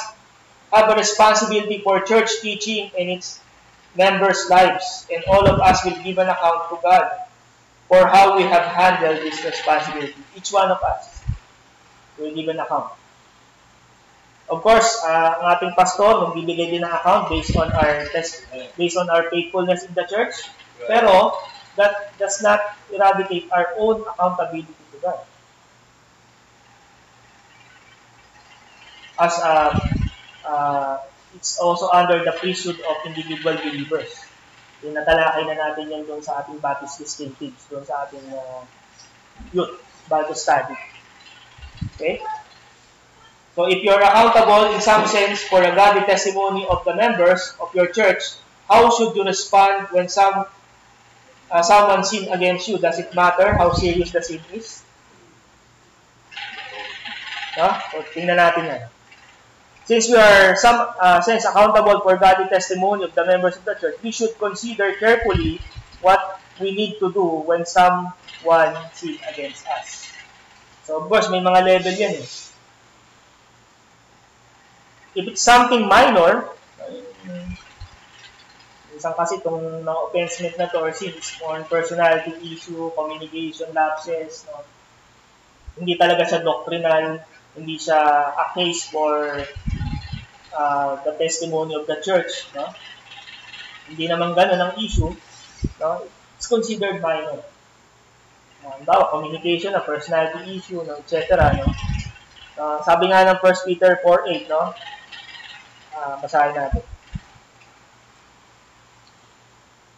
have a responsibility for church teaching and its members' lives, and all of us will give an account to God for how we have handled this responsibility. Each one of us will give an account. Of course, ang ating pastor magbibigay din ng account based on our faithfulness in the church. Pero that does not eradicate our own accountability to God. As it's also under the priesthood of individual believers. Yung natalakay na natin yan doon sa ating Baptist Christian Tips, doon sa ating youth Bible study. Okay? So if you're accountable in some sense for a godly testimony of the members of your church, how should you respond when someone sin against you? Does it matter how serious the sin is? No? So tingnan natin yan. Since we are accountable for godly testimony of the members of the church, we should consider carefully what we need to do when someone sin against us. So of course, may mga level yan eh. If it's something minor, isang kasi itong mga offensement na to or sins, on personality issue, communication lapses, no? Hindi talaga siya doctrinal, hindi siya a case for the testimony of the church, no? Hindi naman ganun ang issue, no? It's considered minor. Halimbawa, communication, a personality issue, no? Etc. No? Sabi nga ng 1 Peter 4:8, no? Basahin natin.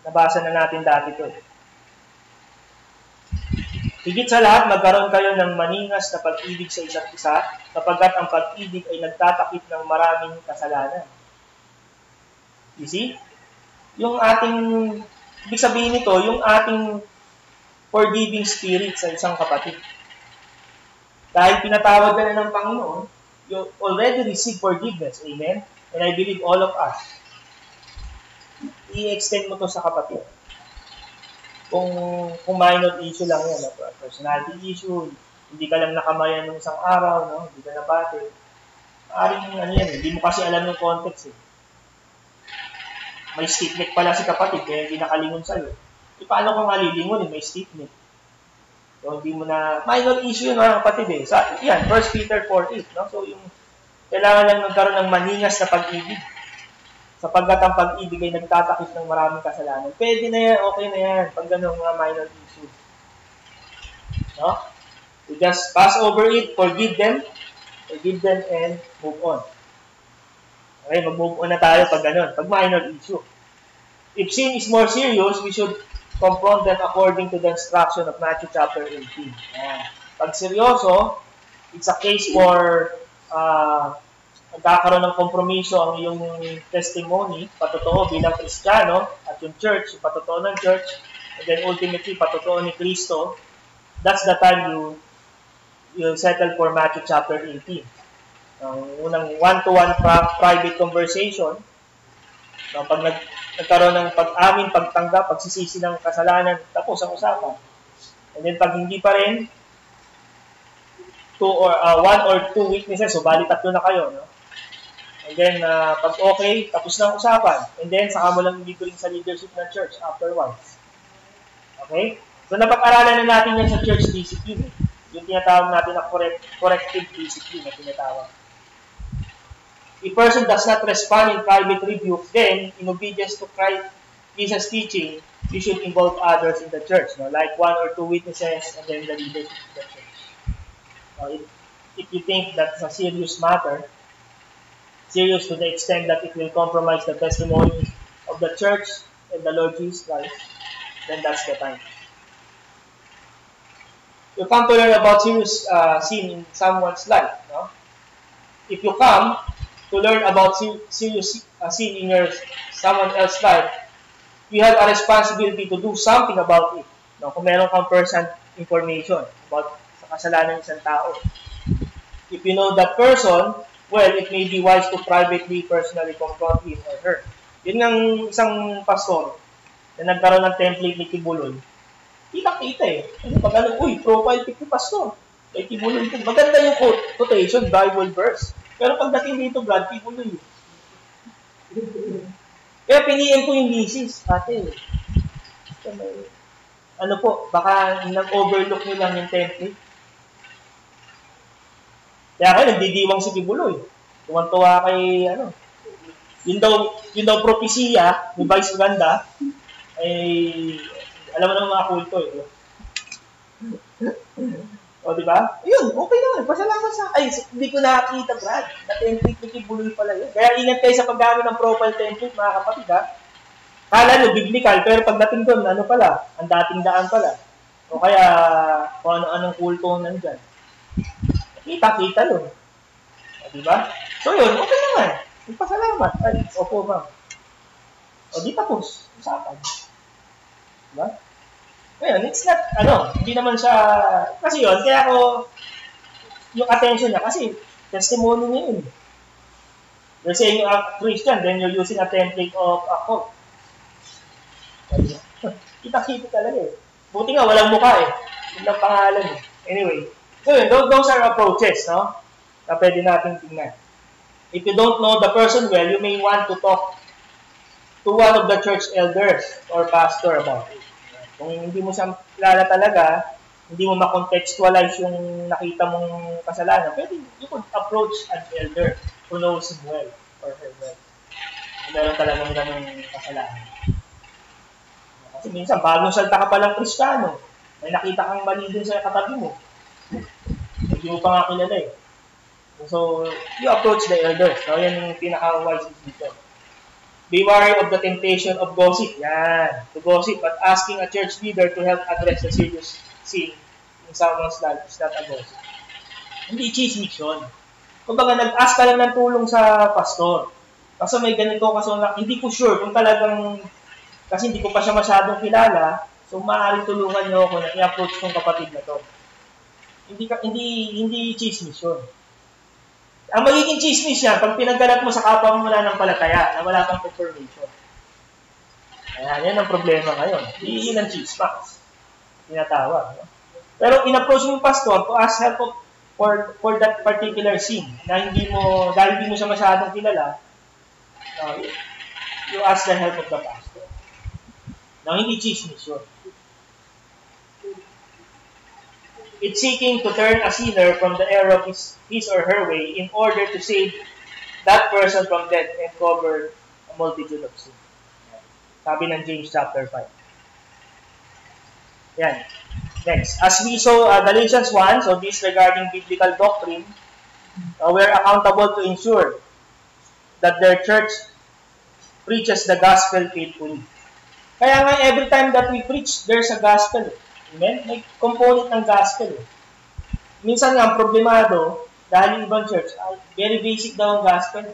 Nabasa na natin dati ito. Higit sa lahat, magkaroon kayo ng maningas na pag-ibig sa isa't isa, kapagkat ang pag-ibig ay nagtatakip ng maraming kasalanan. You see? Yung ating, ibig sabihin nito, yung ating forgiving spirit sa isang kapatid. Dahil pinatawad ka na ng Panginoon, you already receive forgiveness. Amen? And I believe all of us, i-extend mo to sa kapatid. Kung minor issue lang yan, personality issue, hindi ka lang nakamayan ng isang araw, no? Hindi ka nabate. Hindi mo kasi alam yung context eh. May stiff neck pala si kapatid, kaya hindi nakalingon sa'yo. Paano kung malilingon eh, may stiff neck? So, hindi mo na, minor issue yun mga kapatid eh. So, yan, 1 Peter 4:8, no? So, yung, kailangan lang magkaroon ng maningas na pag-ibig. Sapagkat ang pag-ibig ay nagtatakip ng maraming kasalanan. Pwede na yan, okay na yan, pag gano'ng mga minor issue. No? You just pass over it, forgive them, and move on. Okay, mag-move on na tayo pag gano'n, pag minor issue. If sin is more serious, we should confront them according to the instruction of Matthew chapter 18. Pag seryoso, it's a case for nagkakaroon ng kompromiso ang iyong testimony, patotoo bilang Kristiyano, at yung church, patotoo ng church, and then ultimately, patotoo ni Kristo, that's the time you settle for Matthew chapter 18. Ang unang one-to-one private conversation, pag nagkaroon ng pag-amin, pagtanggap, pagsisisi ng kasalanan, tapos ang usapan. And then pag hindi pa rin, one or two witnesses, so bali tatlo na kayo, no? And then, pag okay, tapos na ang usapan. And then, saka mo lang bibring sa leadership ng church afterwards. Okay? So, napag-aralan na natin yan sa church discipline. Yung tinatawag natin na corrective discipline na tinatawag. If a person does not respond in private rebuke, then, in obedience to Christ, Jesus' teaching, you should involve others in the church. No? Like one or two witnesses, and then the leadership of the church. If you think that's a serious matter, serious to the extent that it will compromise the testimony of the church and the Lord Jesus Christ, then that's the time. You come to learn about serious sin in someone's life. No? If you come to learn about serious sin in someone else's life, you have a responsibility to do something about it. No? Kung meron kang first-hand information about sa kasalanan ng isang tao. If you know that person, well, it may be wise to privately, personally confront him or her. Yun ng isang pastor na nagkaroon ng template ni Kibuloy. Kita-kita eh. Pag profile pic ni pastor. Kay Kibuloy. Maganda yung quotation, Bible verse. Pero pagdating dito, Brad, Kibuloy. Kaya piniin ko yung misis. Ate, ano po, baka nag-overlook nyo lang yung template. Kaya kayo, nagdidiwang si Kibuloy. Tuwan-tuwa kay, yun daw propesiya ni Vice Ganda, alam mo naman mga kulto eh. O, di ba? Yun, okay naman. Pasalamat sa... Ay, hindi ko nakakita, Brad. Na-template ni Kibuloy pala yun. Kaya ingat kayo sa paggamit ng profile template, mga kapatid, ha? Kala nyo, biblical, pero pagdating doon, ano pala? Ang dating daan pala. O kaya, kung ano-anong kulto nandyan. Kita-kita yun. O, di ba? So, yun, okay naman. Pasalamat. Ay, opo, ma'am. O, di tapos. Usapan. Diba? Ngayon, it's not, hindi naman siya, kasi yun, kaya ako, yung attention niya, kasi testimony niya yun. You're saying you're a Christian, then you're using a template of a cult. Kita-kita talaga eh. Buti nga, walang mukha eh. Walang pangalan eh. Anyway, so yun, those are approaches, no? Na pwede natin tingnan. If you don't know the person well, you may want to talk to one of the church elders or pastor about it. Kung hindi mo siya kilala talaga, hindi mo ma-contextualize yung nakita mong kasalanan, pwede, you could approach an elder who knows him well or her well. Meron talagang ganung kasalanan. Kasi minsan, bagong salta ka palang Kristiyano, may nakita kang mali din sa katabi mo. Hindi mo pa nga kilala eh. So, you approach the elders. So, yan yung pinaka-wise dito. Be wary of the temptation of gossip. Yan. To gossip, but asking a church leader to help address the serious sin in someone's life is not a gossip. Hindi chismis yun. Kumbaga, nag-ask ka lang ng tulong sa pastor. Kasi may ganito, hindi ko sure kung talagang, kasi hindi ko pa siya masyadong kilala, so maaaring tulungan niyo ako na i-approach kong kapatid na to. Hindi chismis yun. Ang magiging chismis yan, pag pinaggalat mo sa kapwa mo wala ng palataya, na wala kang confirmation. Ayan, yan ang problema ngayon. Iiin ang chismis. Tinatawag. No? Pero in-approach mo yung pastor to ask help for that particular sin, na dahil hindi mo siya masyadong kilala, you ask the help of the pastor. Now, hindi chismis yun. It's seeking to turn a sinner from the error of his or her way in order to save that person from death and cover a multitude of sin. Sabi ng James chapter 5. Yan. Next. As we saw Galatians 1, so this regarding biblical doctrine, we're accountable to ensure that their church preaches the gospel faithfully. Kaya nga every time that we preach, there's a gospel. Amen? May component ng gospel. Minsan nga, ang problemado, dahil yung ibang church, very basic daw ang gospel.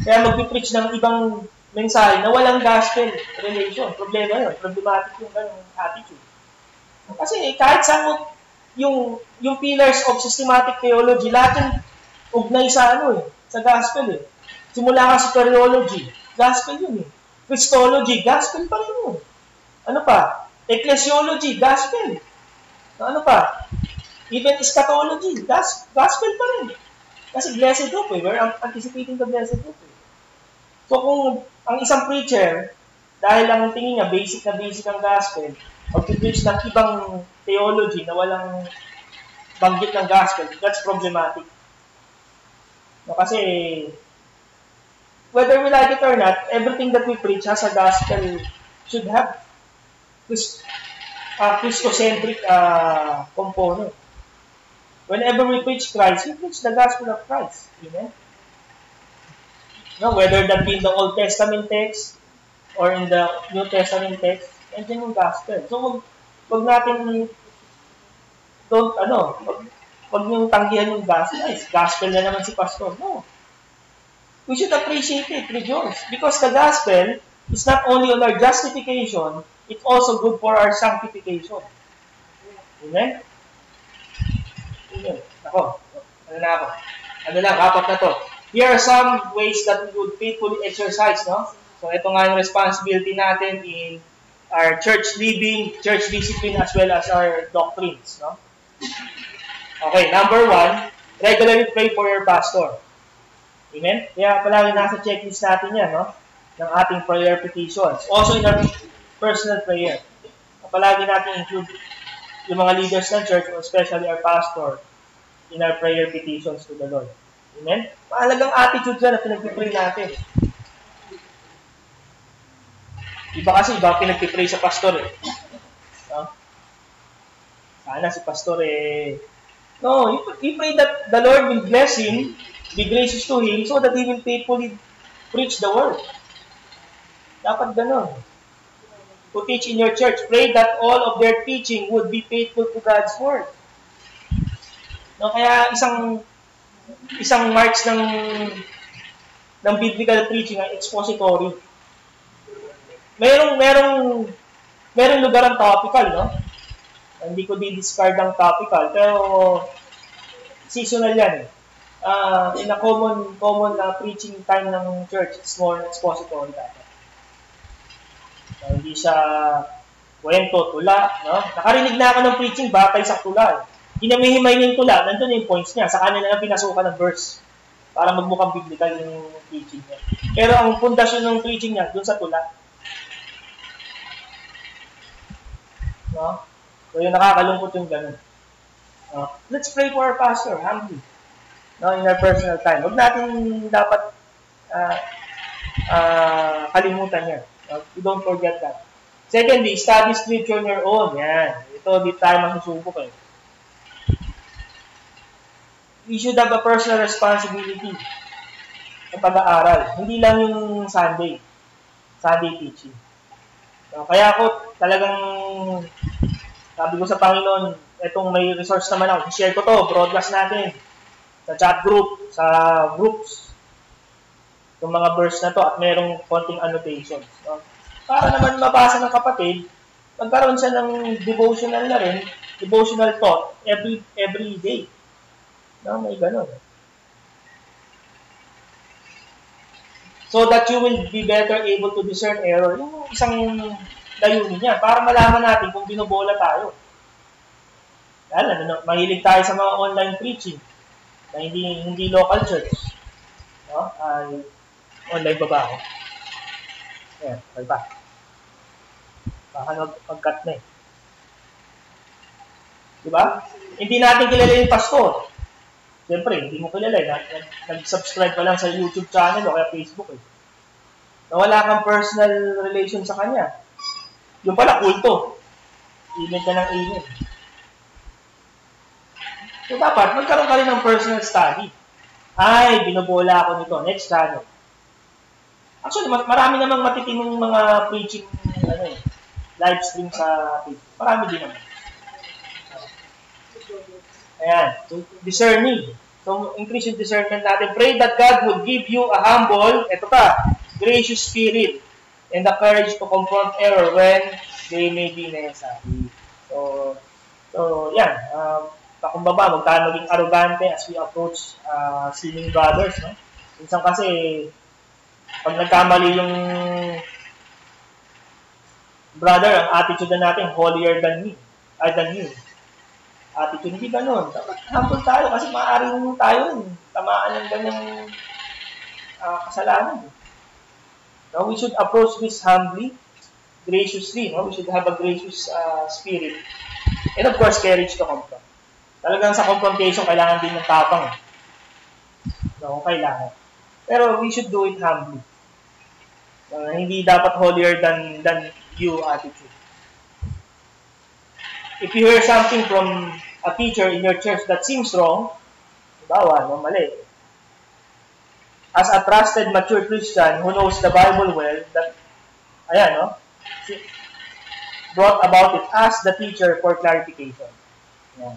Kaya mag-preach ng ibang mensahe na walang gospel relation. Problema yun. Problematic yung ganung attitude. Kasi kahit saan yung pillars of systematic theology, lahat yung ugnay sa sa gospel eh. Simula ka sa soteriology, gospel yun eh. Christology, gospel pa rin yun. Ano pa? Ecclesiology, gospel. Ano pa? Even eschatology, gospel pa rin. Kasi blessed hope eh. We're anticipating the blessed hope eh. So kung ang isang preacher, dahil lang tingin niya basic ang gospel, mag-preach ng ibang theology na walang banggit ng gospel, that's problematic. No, kasi whether we like it or not, everything that we preach has a gospel, should have Christocentric component. Whenever we preach Christ, we preach the gospel of Christ. Amen? No, whether that be in the Old Testament text or in the New Testament text, nandiyan yung gospel. So, wag natin wag niyong tanggihan yung gospel. Ay, gospel na naman si pastor. No. We should appreciate it, rejoice. Because the gospel is not only on our justification, it's also good for our sanctification. Amen? Amen. Ako. Ano lang, apat na to. Here are some ways that we would faithfully exercise, no? So, ito nga yung responsibility natin in our church living, church discipline, as well as our doctrines, no? Okay, number 1, regularly pray for your pastor. Amen? Kaya palagi nasa checklist natin yan, no? Ng ating prayer petitions. Also in our personal prayer. Palagi natin include yung mga leaders ng church, especially our pastor, in our prayer petitions to the Lord. Amen? Mahalagang attitude yan na pinagpipray natin. Iba kasi, iba pinagpipray sa pastor eh. No? Sana si pastor no, you pray that the Lord will bless him, be gracious to him, so that he will faithfully preach the word. Dapat ganun. To teach in your church, pray that all of their teaching would be faithful to God's word. No, kaya isang marks ng biblical preaching ay expository. Merong lugar ang topical, no? Hindi ko di-discard ang topical, pero seasonal yan. In a common preaching time ng church, it's more expository dapat. Hindi siya kwento, tula, no? Nakarinig na ako ng preaching batay sa tula. Ginamihimay niya yung tula, nandun yung points niya, sa kanila na pinasukan ng verse para magmukhang biblical yung preaching niya. Pero ang pundasyon ng preaching niya, dun sa tula. No? So yung nakakalungkot yung ganun. Let's pray for our pastor, humbly. No, in our personal time. Huwag natin dapat kalimutan yan. You don't forget that. Secondly, study scripture on your own. Yan. Ito, di tayo masusubok eh. We should have a personal responsibility sa pag-aaral. Hindi lang yung Sunday teaching. Kaya ako talagang sabi ko sa Panginoon, etong may resource naman ako, share ko to, broadcast natin sa chat group, sa groups, yung mga verse na to at merong konting annotations. No? Para naman mabasa ng kapatid, magkaroon siya ng devotional na rin, devotional thought every day. No, may ganun. So that you will be better able to discern error. Yung isang layunin niya, para malaman natin kung binobola tayo. Dahil mahilig tayo sa mga online preaching na hindi local church. No? Ay online ba ako? Ayan, okay pa. Baka mag-cut na eh. Diba? Hindi natin kilala yung pastor. Siyempre, hindi mo kilala eh. Nag-subscribe ka lang sa YouTube channel o kaya Facebook eh. Nawala kang personal relation sa kanya. Yung pala, kulto. Email ka ng email. So, dapat, magkaroon ka rin ng personal study. Ay, binobola ako nito. Next channel. Actually, marami namang matitinong mga preaching live stream sa Facebook. Marami din naman. Ayan. So, discerning. So, increase yung discernment natin. Pray that God will give you a humble, gracious spirit and the courage to confront error when they may be necessary. So yan. Pakumbaba, huwag tayo maging arrogante as we approach sinning brothers. No? Minsan kasi, pag nagkamali yung brother, ang attitude na natin, holier than me. Than you. Attitude, hindi ganun. Dapat humble tayo kasi maaaring tayo tamaan ng ganyang kasalanan. Now, we should approach this humbly, graciously. No? We should have a gracious spirit. And of course, courage to confront. Talagang sa confrontation, kailangan din ng tapang. No, kailangan. Pero we should do it humbly. Hindi dapat holier than you attitude. If you hear something from a teacher in your church that seems wrong, mali. As a trusted, mature Christian who knows the Bible well, brought about it, ask the teacher for clarification. Yeah.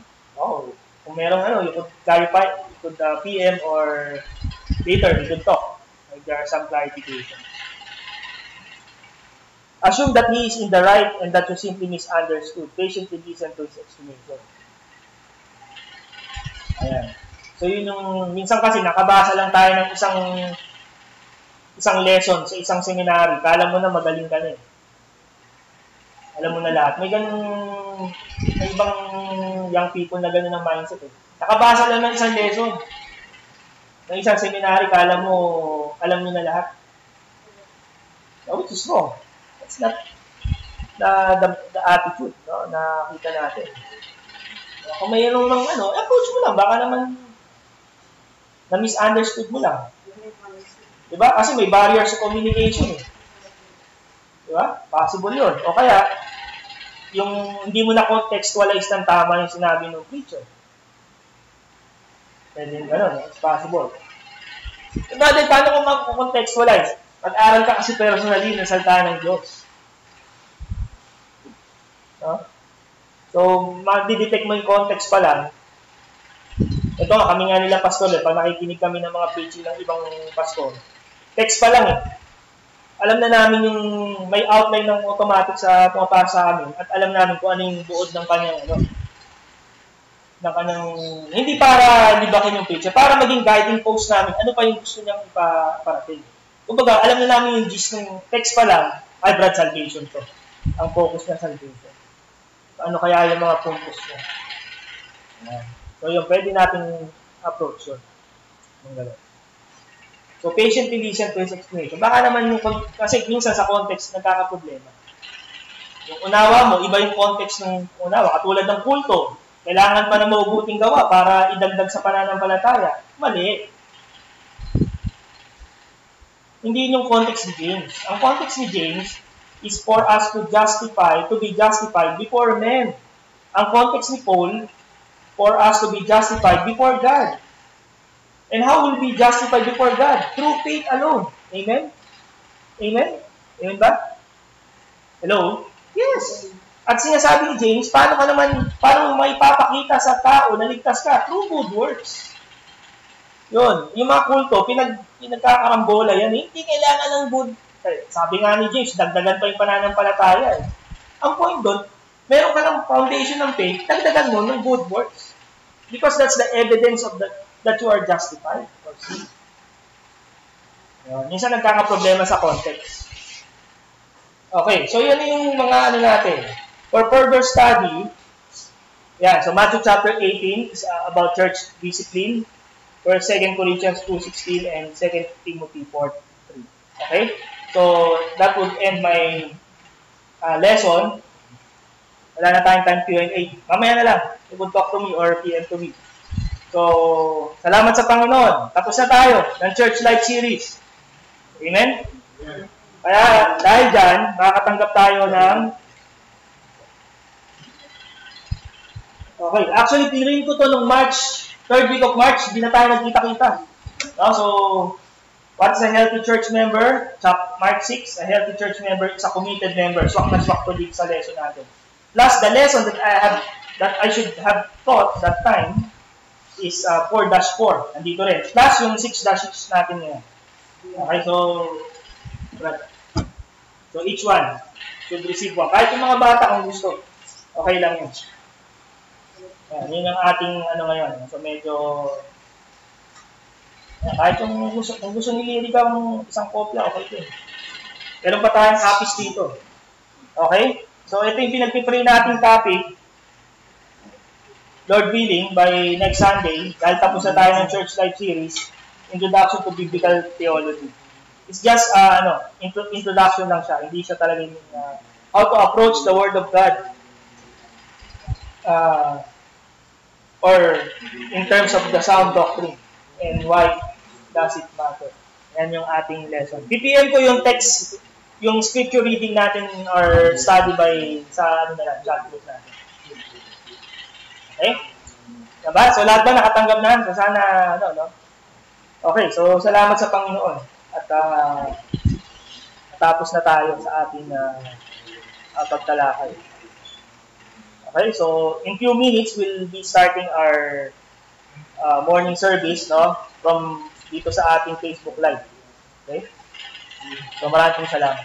Kung merong you could clarify, you could PM or later, you could talk. Like there are some clarifications. Assume that he is in the right and that you simply misunderstood. Patiently listen to his explanation. Ayan. So yun yung, minsan kasi nakabasa lang tayo ng isang lesson sa isang seminary. Kala mo na magaling ka na eh. Alam mo na lahat. May ibang young people na gano'n ang mindset eh. Nakabasa lang ng isang lesson. Ng isang seminary, kala mo, alam mo na lahat. Which is wrong. That's not the attitude, no, na kita natin. Kung mayroon ng approach mo lang. Baka naman na-misunderstood mo lang. Diba? Kasi may barrier sa communication eh. Diba? Possible yun. O kaya, yung hindi mo na contextualize ng tama yung sinabi ng preacher. Pwede gano'n, it's possible. Brother, paano kung mag-contextualize? Mag-aral ka kasi personally ng salita ng Diyos. No? So, mag-detect mo yung context pa lang. Ito nga, kami nga nila pastor, pag nakikinig kami ng mga preaching ng ibang pastor, text pa lang alam na namin yung may outline ng automatic sa pumapasa sa amin at alam namin kung ano yung buod ng kanyang ng kanyang, hindi para libakin yung preacher, para maging guiding post namin, ano pa yung gusto niyang iparating. Kumbaga, alam na namin yung gist ng text pa lang, ay Brad, salvation to. Ang focus na salvation. Ano kaya yung mga puntos niya. So yun, pwede natin approach yun. So patiently listen to his explanation. Baka naman yung, kasi minsan sa context nagkakaproblema. Yung unawa mo, iba yung context ng unawa. Katulad ng kulto, kailangan pa na mabuting gawa para idagdag sa pananampalataya. Mali. Hindi yung context ni James. Ang context ni James is for us to be justified before men. Ang context ni Paul, for us to be justified before God. And how will we be justified before God? Through faith alone. Amen? Amen? Amen ba? Hello? Yes. At sinasabi ni James, paano mo maipapakita sa tao na ligtas ka? Through good works. Yun. Yung mga kulto, pinagkakarambola yan. Hindi kailangan ng good. Sabi nga ni James, dagdagan pa yung pananampalataya. Ang point doon, meron ka ng foundation ng faith, dagdagan mo ng good works. Because that's the evidence of that you are justified. Minsan nagkakaproblema sa context. Okay, so yun yung mga natin. For further study, so Matthew chapter 18 is about church discipline. For 2 Corinthians 2:16 and 2 Timothy 4:3. Okay? So, that would end my lesson. Wala na tayong time Q&A. Mamaya na lang. You could talk to me or PM to me. So, salamat sa Panginoon. Tapos na tayo ng Church Life Series. Amen? Kaya, dahil dyan, makakatanggap tayo ng okay. Actually, pinirin ko to nung third week of March, hindi na tayo nagkita-kita. No? So, what is a healthy church member? Mark 6, a healthy church member is a committed member. Swak na swak to dito sa lesson natin. Plus, the lesson that I should have taught that time is 4-4. Nandito rin. Plus, yung 6-6 natin ngayon. Okay, so each one should receive one. Kahit yung mga bata kung gusto, okay lang yun. Yun ang ating ngayon. So, medyo kahit kung gusto niliri ka ng isang kopya, okay din. Meron pa tayong copies dito. Okay? So, ito yung pinagpipray nating topic, Lord willing, by next Sunday, dahil tapos na tayo ng Church Life Series, Introduction to Biblical Theology. It's just, introduction lang siya. Hindi siya talagang how to approach the Word of God. Or in terms of the sound doctrine and why does it matter. Yan yung ating lesson. PPM ko yung text, yung scripture reading natin or study by sa chat group natin. Okay? Diba? So lahat ba nakatanggap na? So sana, Okay, so salamat sa Panginoon. At tapos na tayo sa ating pagtalakay. Okay, so in few minutes, we'll be starting our morning service, from dito sa ating Facebook Live. Okay? So maraming salamat.